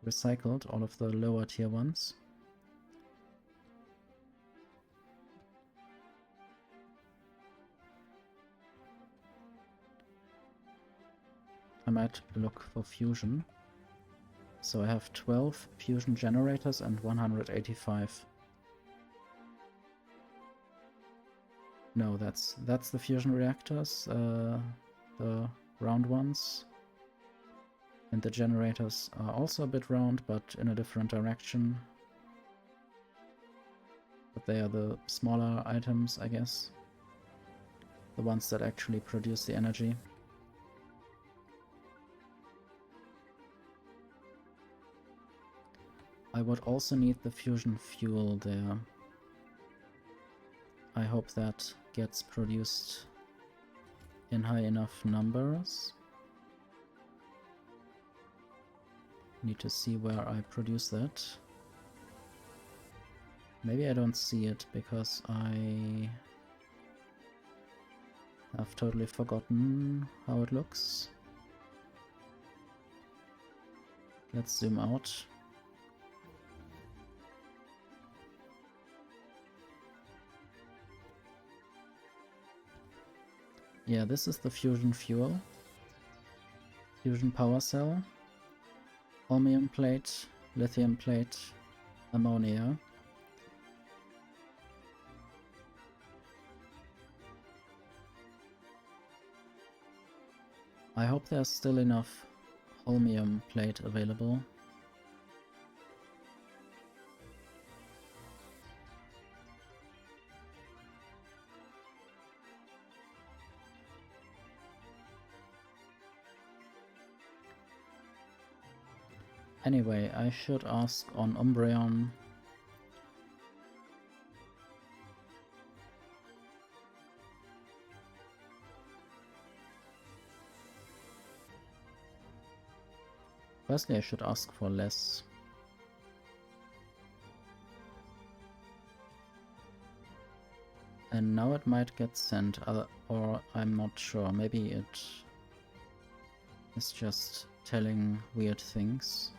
recycled, all of the lower tier ones. I might look for fusion. So I have 12 fusion generators and 185. No, that's the fusion reactors, the round ones. And the generators are also a bit round, but in a different direction. But they are the smaller items, I guess. The ones that actually produce the energy. I would also need the fusion fuel there. I hope that gets produced in high enough numbers. Need to see where I produce that. Maybe I don't see it because I have totally forgotten how it looks. Let's zoom out. Yeah, this is the fusion fuel. Fusion power cell. Holmium plate, lithium plate, ammonia. I hope there's still enough holmium plate available. Anyway, I should ask on Umbreon. Firstly, I should ask for less. And now it might get sent, or I'm not sure. Maybe it is just telling weird things.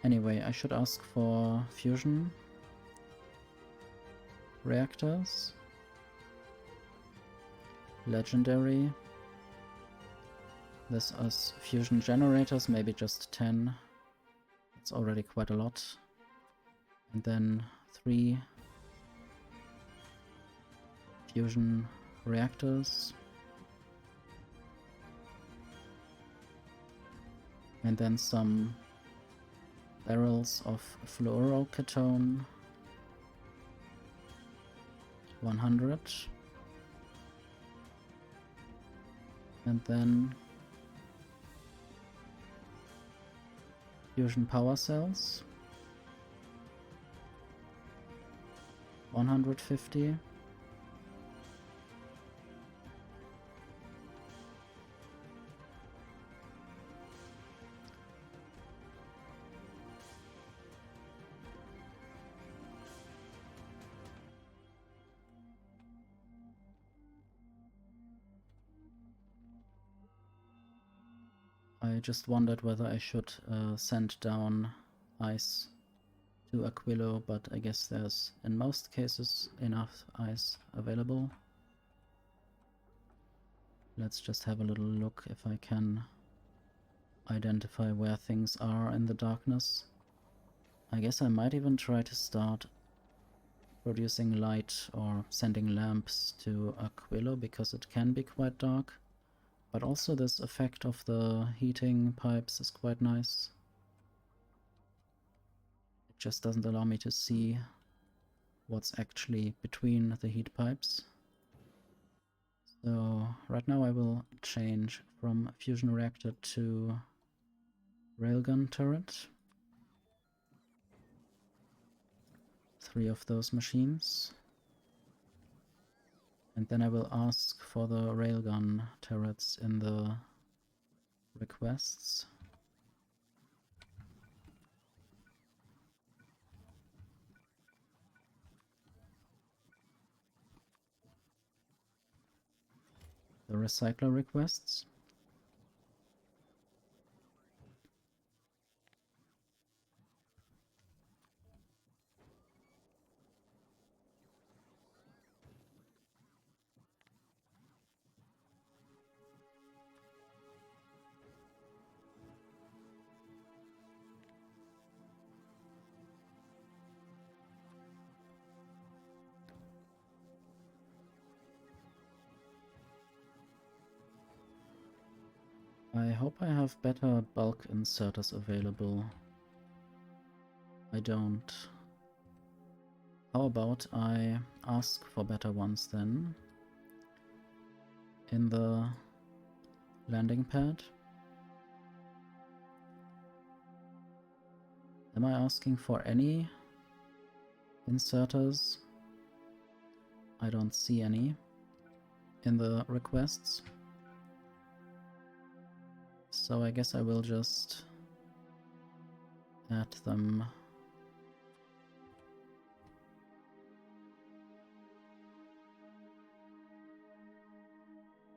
Anyway, I should ask for fusion reactors. Legendary. This is fusion generators, maybe just 10. It's already quite a lot. And then 3 fusion reactors. And then some barrels of fluoroketone. 100. And then fusion power cells. 150. I just wondered whether I should send down ice to Aquilo, but I guess there's, in most cases, enough ice available. Let's just have a little look if I can identify where things are in the darkness. I guess I might even try to start producing light or sending lamps to Aquilo, because it can be quite dark. But also this effect of the heating pipes is quite nice. It just doesn't allow me to see what's actually between the heat pipes. So right now I will change from fusion reactor to railgun turret. 3 of those machines. And then I will ask for the railgun turrets in the requests. The recycler requests. I hope I have better bulk inserters available. I don't. How about I ask for better ones then? In the landing pad. Am I asking for any inserters? I don't see any in the requests. So I guess I will just add them.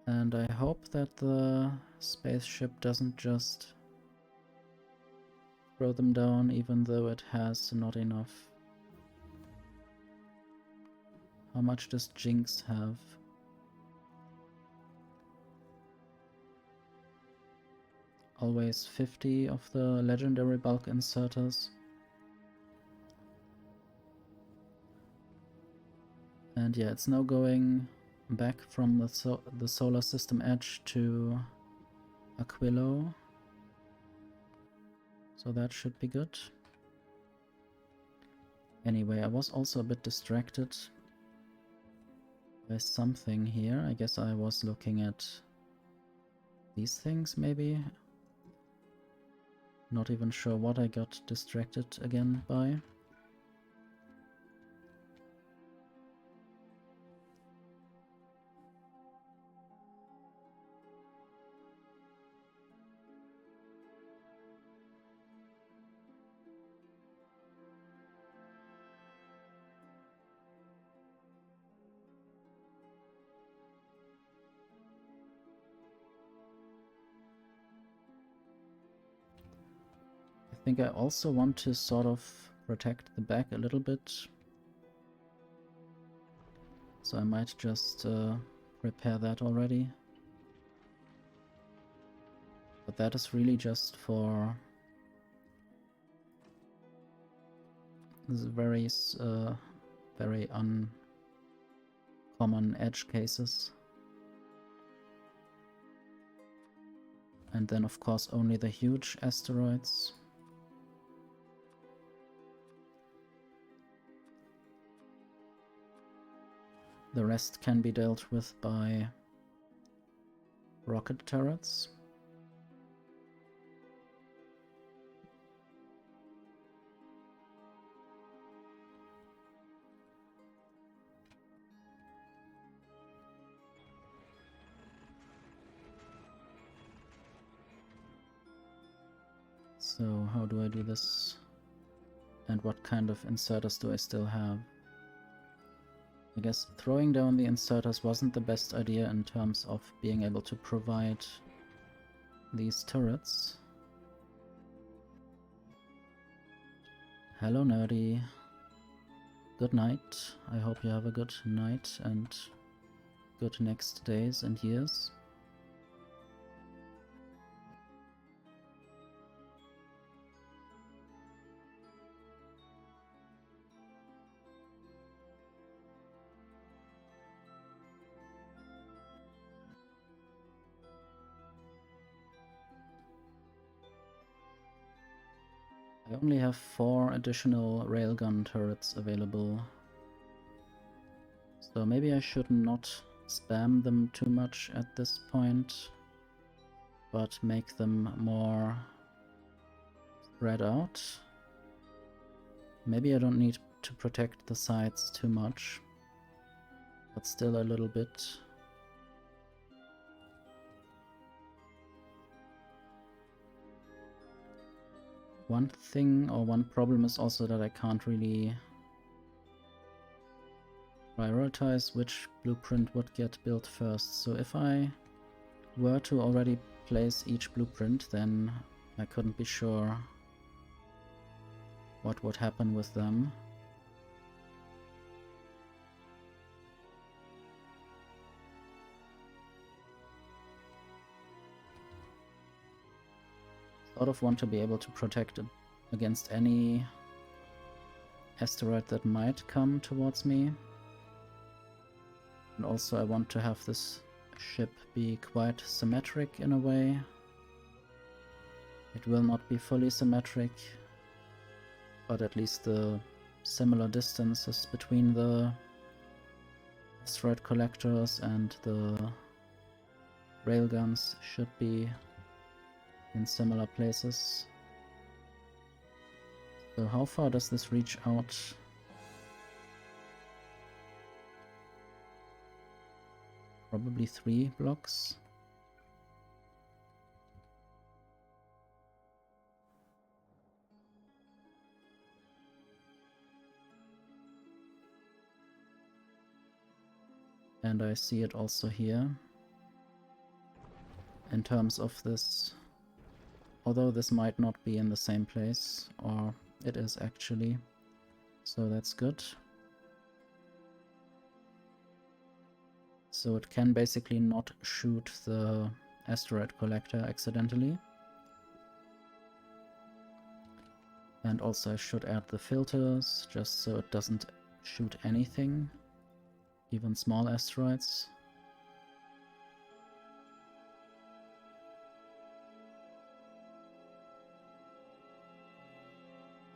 And I hope that the spaceship doesn't just throw them down even though it has not enough. How much does Jinx have? Always 50 of the legendary bulk inserters. And yeah, it's now going back from the solar system edge to Aquilo. So that should be good. Anyway, I was also a bit distracted by something here. I guess I was looking at these things maybe. Not even sure what I got distracted again by. I think I also want to sort of protect the back a little bit. So I might just repair that already. But that is really just for this very uncommon edge cases. And then of course only the huge asteroids. The rest can be dealt with by rocket turrets. So how do I do this? And what kind of inserters do I still have? I guess throwing down the inserters wasn't the best idea in terms of being able to provide these turrets. Hello Nerdy. Good night. I hope you have a good night and good next days and years. I only have 4 additional railgun turrets available. So maybe I should not spam them too much at this point, but make them more spread out. Maybe I don't need to protect the sides too much, but still a little bit. One thing or one problem is also that I can't really prioritize which blueprint would get built first. So if I were to already place each blueprint, then I couldn't be sure what would happen with them. Sort of want to be able to protect it against any asteroid that might come towards me. And also I want to have this ship be quite symmetric in a way. It will not be fully symmetric, but at least the similar distances between the asteroid collectors and the railguns should be in similar places. So how far does this reach out? Probably 3 blocks. And I see it also here. In terms of this, although this might not be in the same place, or it is actually, so that's good. So it can basically not shoot the asteroid collector accidentally. And also I should add the filters, just so it doesn't shoot anything, even small asteroids.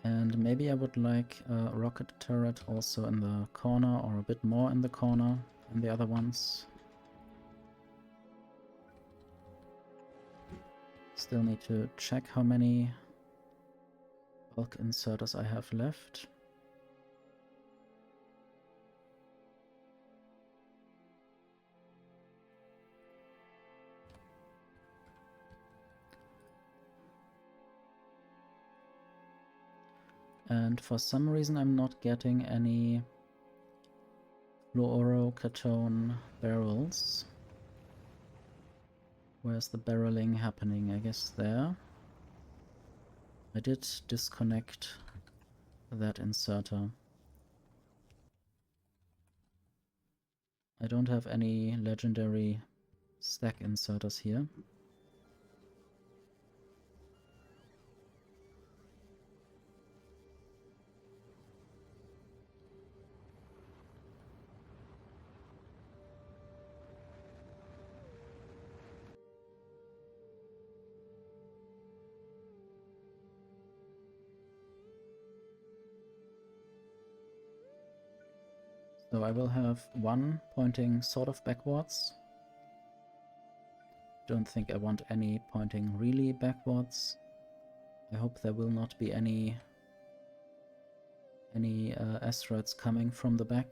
And maybe I would like a rocket turret also in the corner, or a bit more in the corner than the other ones. Still need to check how many bulk inserters I have left. And for some reason I'm not getting any fluorocatone barrels. Where's the barreling happening? I guess there. I did disconnect that inserter. I don't have any legendary stack inserters here. So I will have one pointing sort of backwards. Don't think I want any pointing really backwards. I hope there will not be any asteroids coming from the back.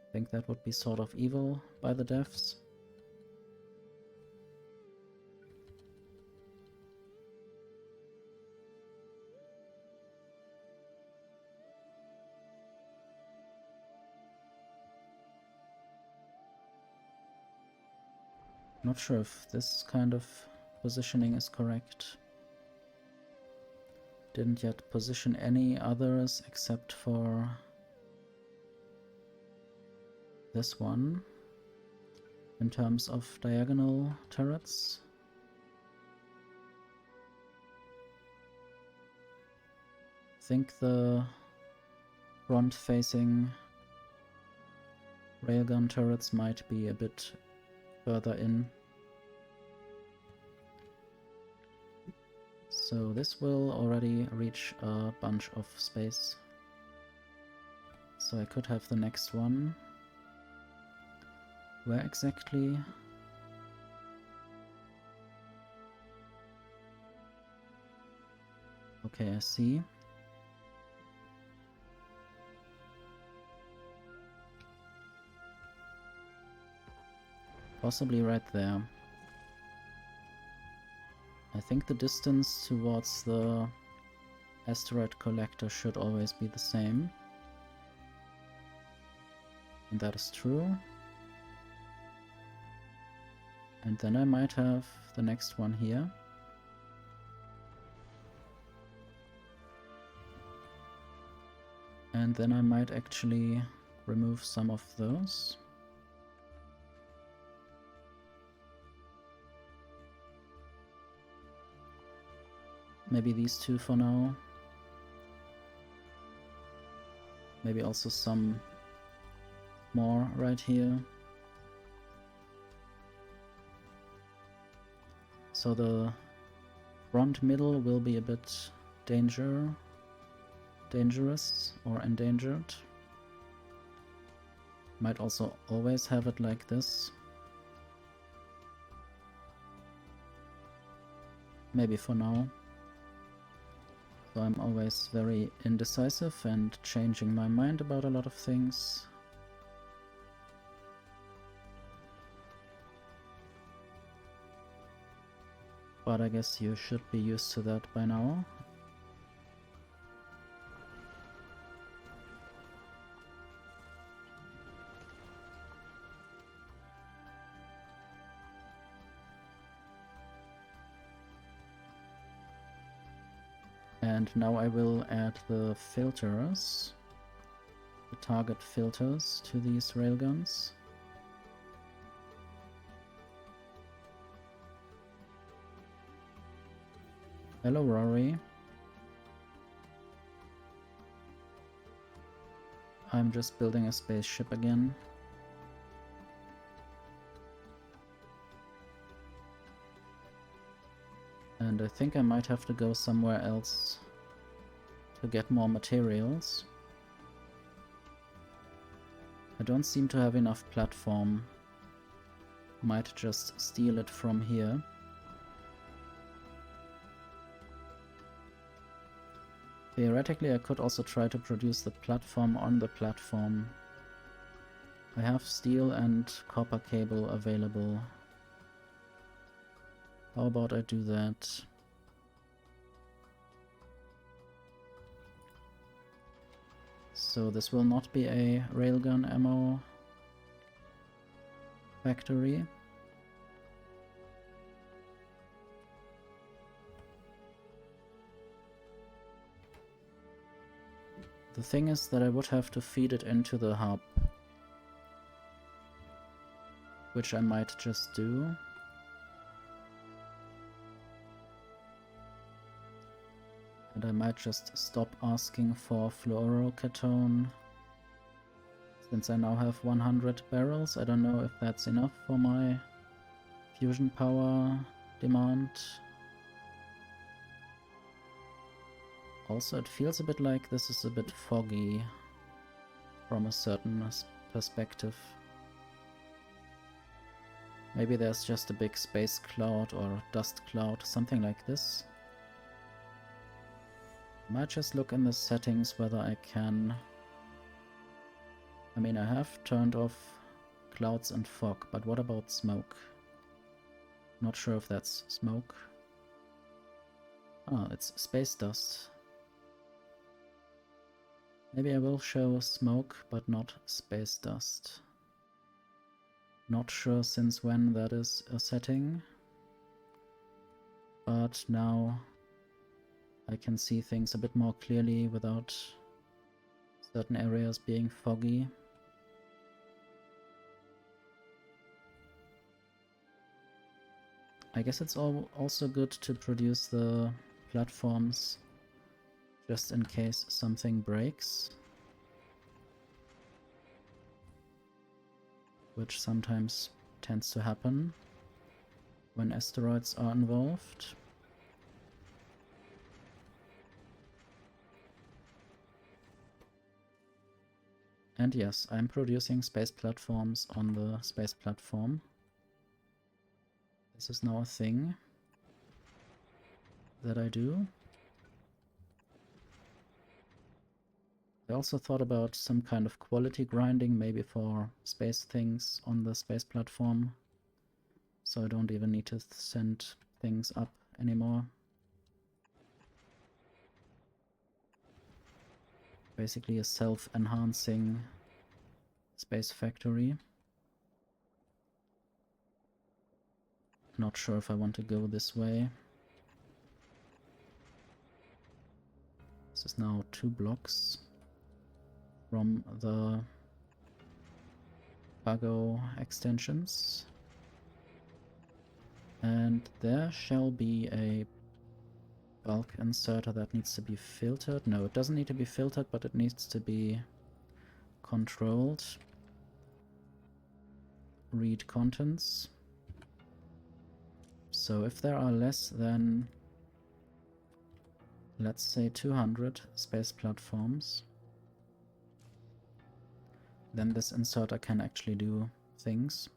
I think that would be sort of evil by the devs. Not sure if this kind of positioning is correct. Didn't yet position any others except for this one in terms of diagonal turrets. I think the front-facing railgun turrets might be a bit further in. So this will already reach a bunch of space. So I could have the next one. Where exactly? Okay, I see. Possibly right there. I think the distance towards the asteroid collector should always be the same. And that is true. And then I might have the next one here. And then I might actually remove some of those. Maybe these two for now. Maybe also some more right here. So the front middle will be a bit dangerous or endangered. Might also always have it like this. Maybe for now. So I'm always very indecisive and changing my mind about a lot of things. But I guess you should be used to that by now. And now I will add the filters, the target filters to these railguns. Hello, Rory. I'm just building a spaceship again. And I think I might have to go somewhere else to get more materials. I don't seem to have enough platform. Might just steal it from here. Theoretically, I could also try to produce the platform on the platform. I have steel and copper cable available. How about I do that? So this will not be a railgun ammo factory. The thing is that I would have to feed it into the hub, which I might just do. And I might just stop asking for fluorocatone, since I now have 100 barrels. I don't know if that's enough for my fusion power demand. Also, it feels a bit like this is a bit foggy from a certain perspective. Maybe there's just a big space cloud or dust cloud, something like this. I might just look in the settings whether I can... I mean, I have turned off clouds and fog, but what about smoke? Not sure if that's smoke. Ah, it's space dust. Maybe I will show smoke, but not space dust. Not sure since when that is a setting. But now I can see things a bit more clearly without certain areas being foggy. I guess it's also good to produce the platforms just in case something breaks, which sometimes tends to happen when asteroids are involved. And yes, I'm producing space platforms on the space platform. This is now a thing that I do. I also thought about some kind of quality grinding, maybe for space things on the space platform, so I don't even need to send things up anymore. Basically a self-enhancing space factory. Not sure if I want to go this way. This is now 2 blocks from the cargo extensions. And there shall be a bulk inserter that needs to be filtered. No, it doesn't need to be filtered, but it needs to be controlled. Read contents. So if there are less than, let's say, 200 space platforms, then this inserter can actually do things.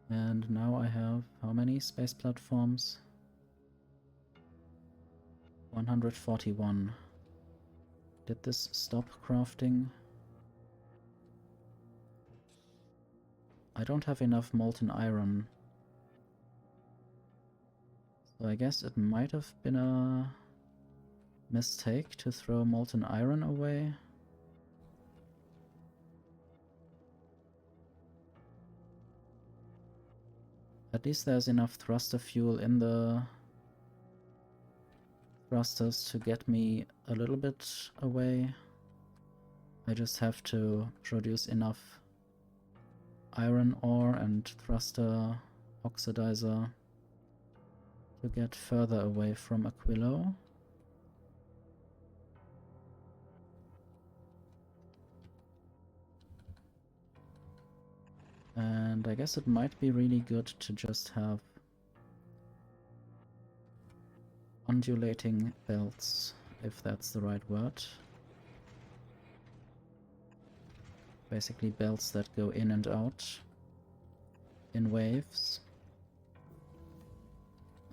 And now I have how many space platforms? 141. Did this stop crafting? I don't have enough molten iron. So I guess it might have been a mistake to throw molten iron away. At least there's enough thruster fuel in the thrusters to get me a little bit away. I just have to produce enough iron ore and thruster oxidizer to get further away from Aquilo. And I guess it might be really good to just have undulating belts, if that's the right word. Basically belts that go in and out in waves.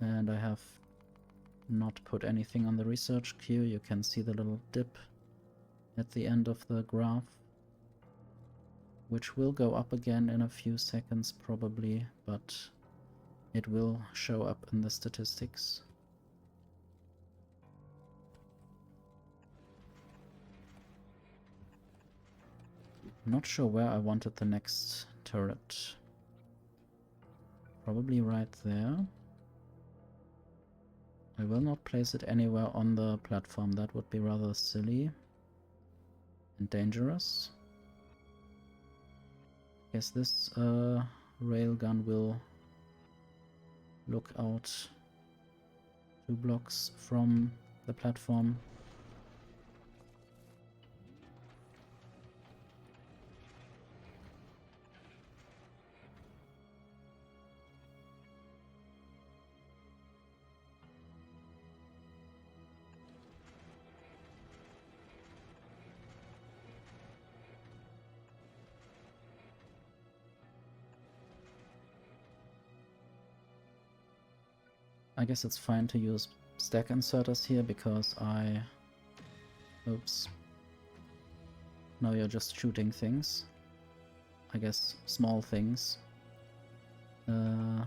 And I have not put anything on the research queue. You can see the little dip at the end of the graph, which will go up again in a few seconds probably, but it will show up in the statistics. Not sure where I wanted the next turret. Probably right there. I will not place it anywhere on the platform. That would be rather silly and dangerous. Guess this railgun will look out 2 blocks from the platform. I guess it's fine to use stack inserters here because oops. Now you're just shooting things. I guess small things. I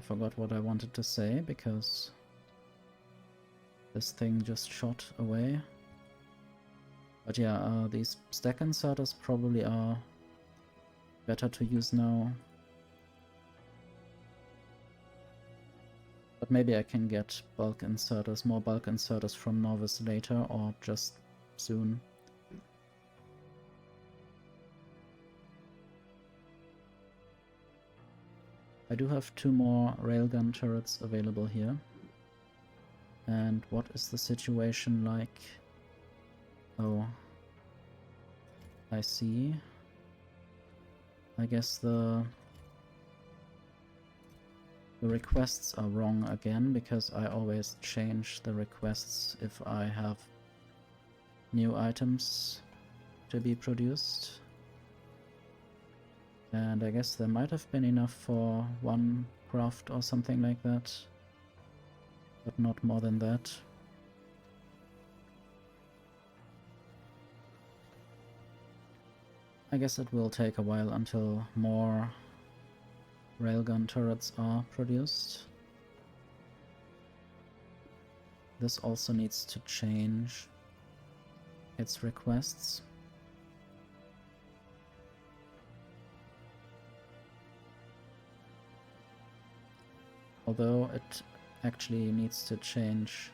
forgot what I wanted to say because this thing just shot away. But yeah, these stack inserters probably are better to use now. But maybe I can get bulk inserters, more bulk inserters from Norvis later or just soon. I do have 2 more railgun turrets available here. And what is the situation like? Oh, I see. I guess the requests are wrong again, because I always change the requests if I have new items to be produced. And I guess there might have been enough for 1 craft or something like that, but not more than that. I guess it will take a while until more railgun turrets are produced. This also needs to change its requests. Although it actually needs to change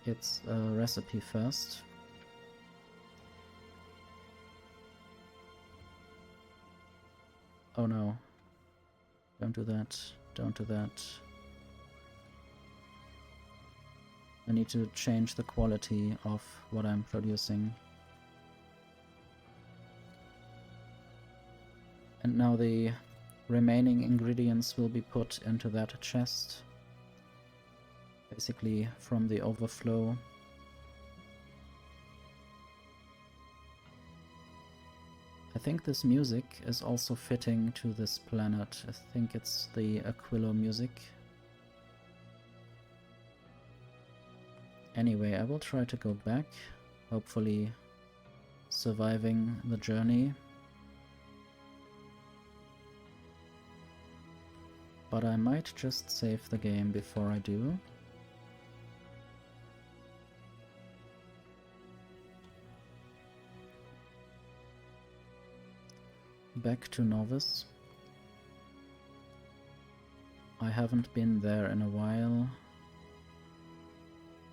its recipe first. Oh no. Don't do that. Don't do that. I need to change the quality of what I'm producing. And now the remaining ingredients will be put into that chest. Basically from the overflow. I think this music is also fitting to this planet. I think it's the Aquilo music. Anyway, I will try to go back, hopefully surviving the journey. But I might just save the game before I do. Back to Novice. I haven't been there in a while.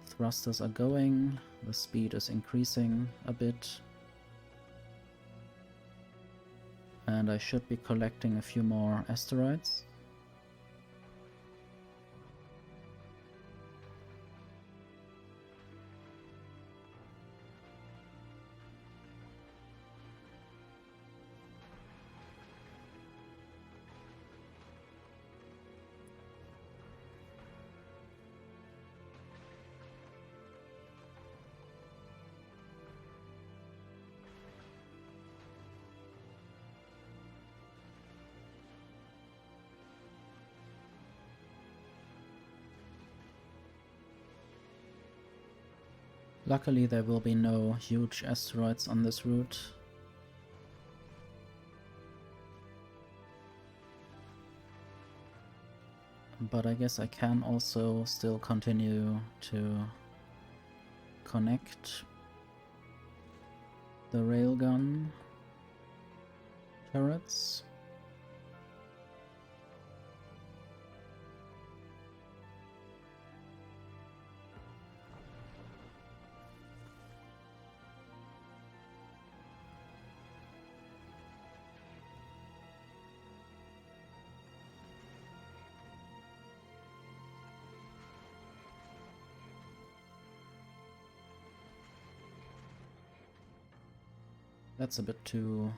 Thrusters are going, the speed is increasing a bit. And I should be collecting a few more asteroids. Luckily there will be no huge asteroids on this route. But I guess I can also still continue to connect the railgun turrets. That's a bit too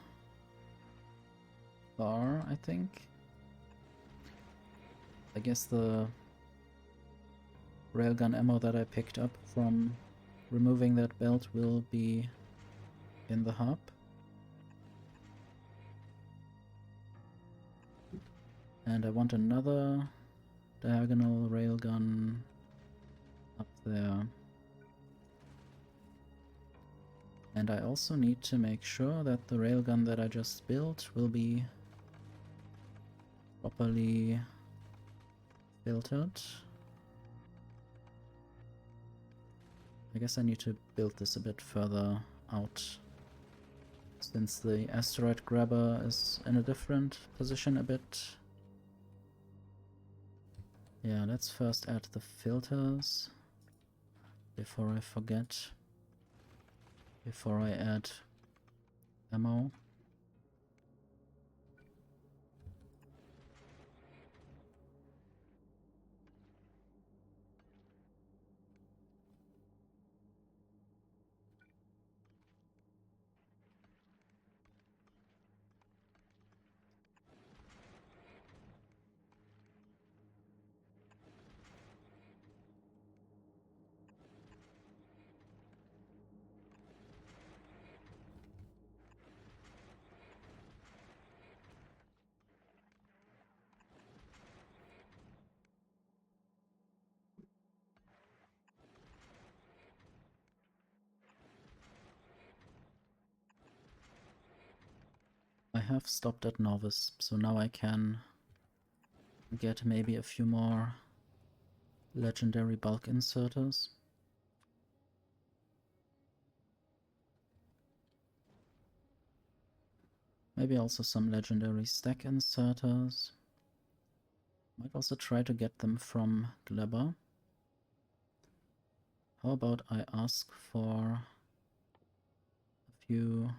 far, I think. I guess the railgun ammo that I picked up from removing that belt will be in the hub. And I want another diagonal railgun up there. And I also need to make sure that the railgun that I just built will be properly filtered. I guess I need to build this a bit further out, since the asteroid grabber is in a different position a bit. Yeah, let's first add the filters before I forget. Before I add ammo. I have stopped at Novice, so now I can get maybe a few more legendary bulk inserters. Maybe also some legendary stack inserters. Might also try to get them from Glebber. How about I ask for a few...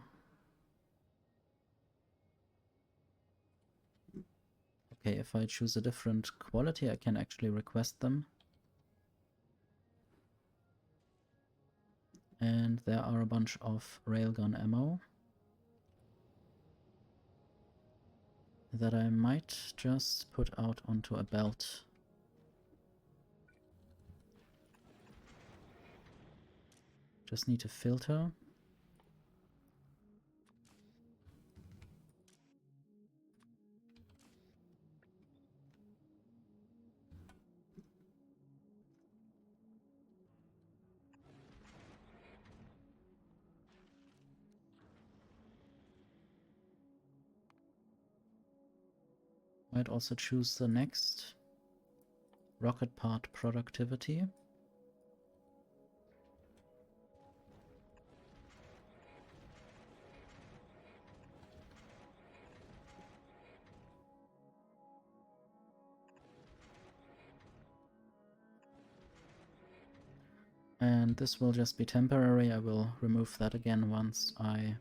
Okay, if I choose a different quality, I can actually request them. And there are a bunch of railgun ammo that I might just put out onto a belt. Just need to filter. Might also choose the next rocket part productivity. And this will just be temporary. I will remove that again once I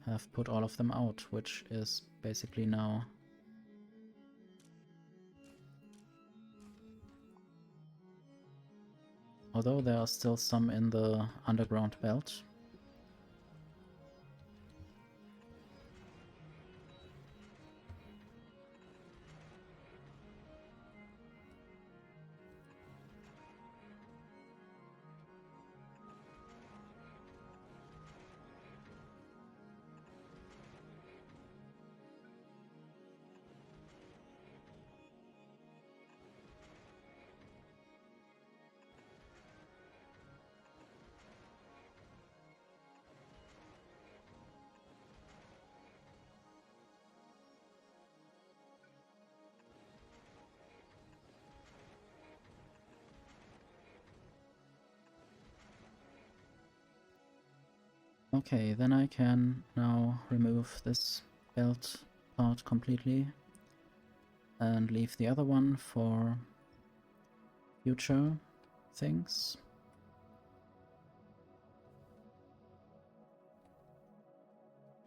have put all of them out, which is basically now. Although there are still some in the underground belt. Okay, then I can now remove this belt part completely and leave the other one for future things.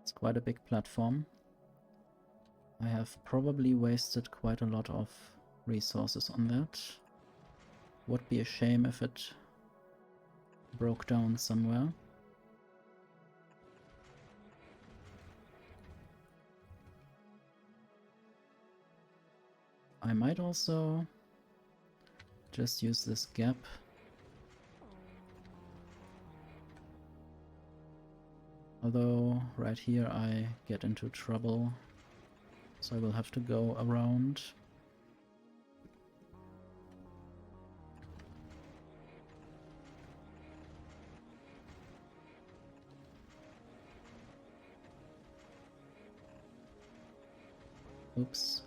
It's quite a big platform. I have probably wasted quite a lot of resources on that. Would be a shame if it broke down somewhere. I might also just use this gap. Although right here I get into trouble, so I will have to go around. Oops.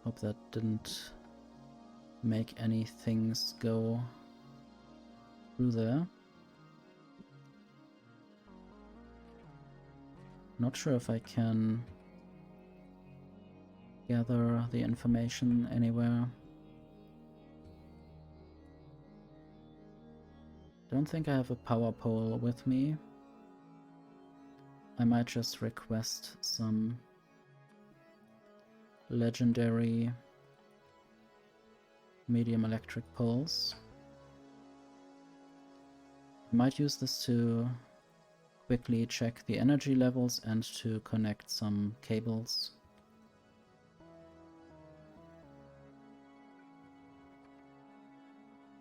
Hope that didn't make any things go through there. Not sure if I can gather the information anywhere. Don't think I have a power pole with me. I might just request some legendary medium electric poles. I might use this to quickly check the energy levels and to connect some cables.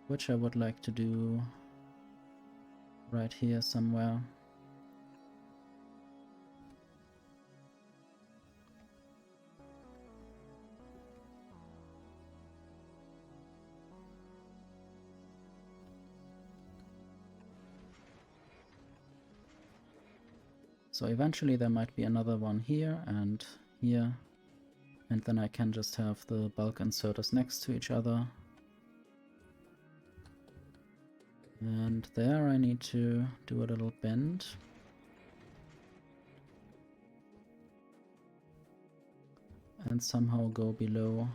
Which I would like to do right here somewhere. So eventually there might be another one here, and then I can just have the bulk inserters next to each other. And there I need to do a little bend. And somehow go below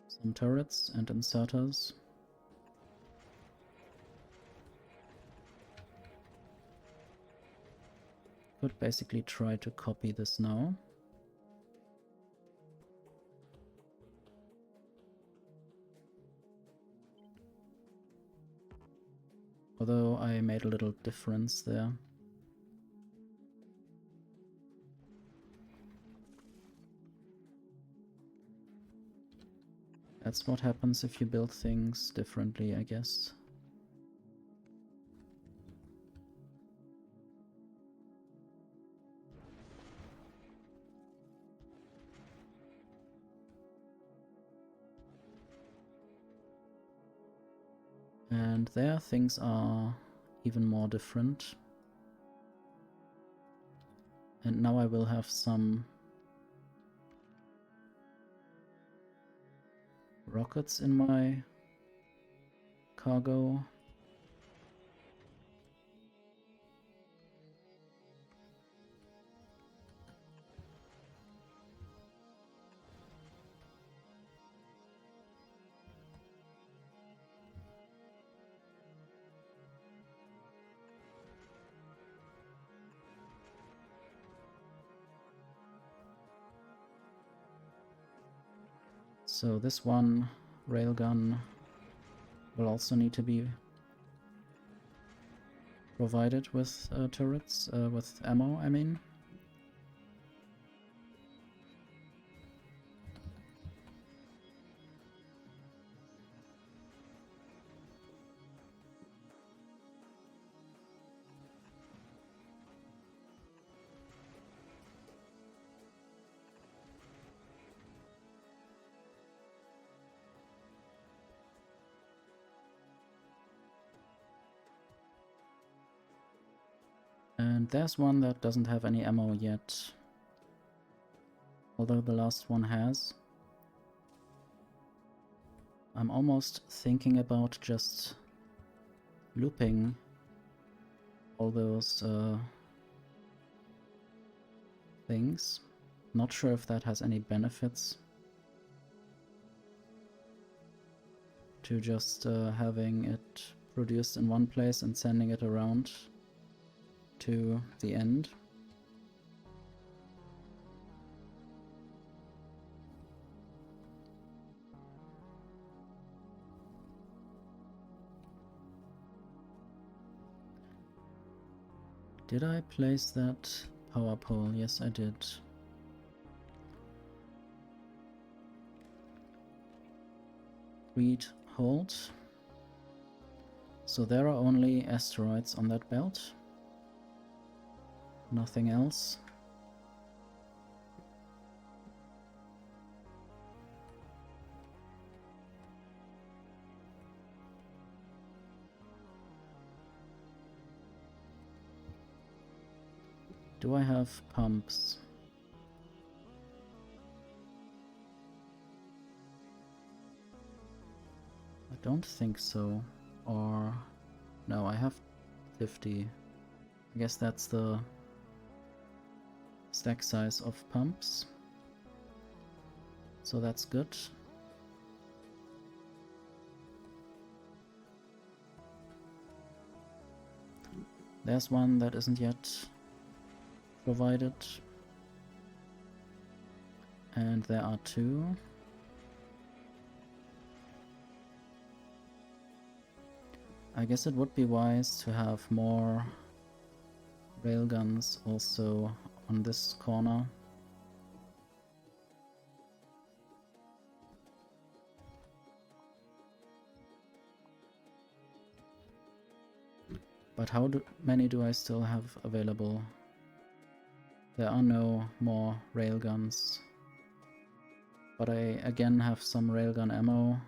some turrets and inserters. Could basically try to copy this now. Although I made a little difference there. That's what happens if you build things differently, I guess. And there things are even more different. And now I will have some rockets in my cargo. So this one railgun will also need to be provided with turrets, with ammo, I mean. And there's one that doesn't have any ammo yet, although the last one has. I'm almost thinking about just looping all those things. Not sure if that has any benefits to just having it produced in one place and sending it around to the end. Did I place that power pole? Yes, I did. Read, hold. So there are only asteroids on that belt. Nothing else. Do I have pumps? I don't think so. Or no, I have 50. I guess that's the stack size of pumps. So that's good. There's one that isn't yet provided. And there are two. I guess it would be wise to have more railguns also on this corner. But how many do I still have available? There are no more railguns. But I again have some railgun ammo.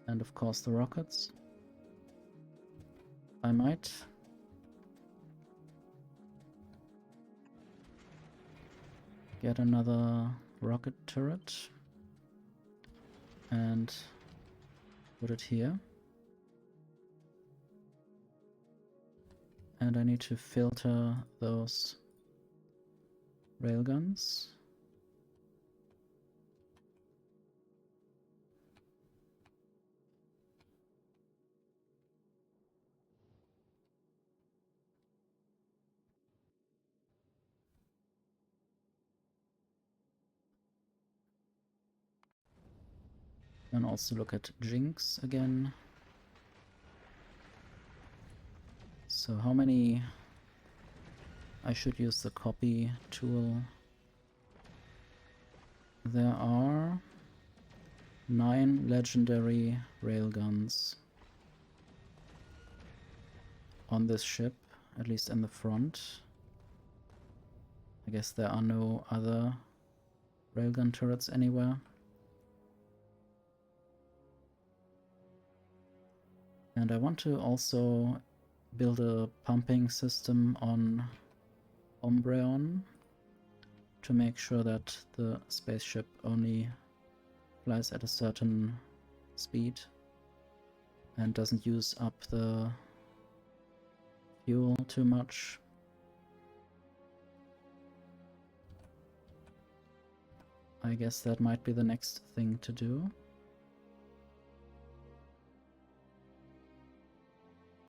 And of course the rockets. I might get another rocket turret and put it here. And I need to filter those railguns. And also look at Jinx again. So how many? I should use the copy tool. There are 9 legendary railguns on this ship, at least in the front. I guess there are no other railgun turrets anywhere. And I want to also build a pumping system on Umbreon to make sure that the spaceship only flies at a certain speed and doesn't use up the fuel too much. I guess that might be the next thing to do.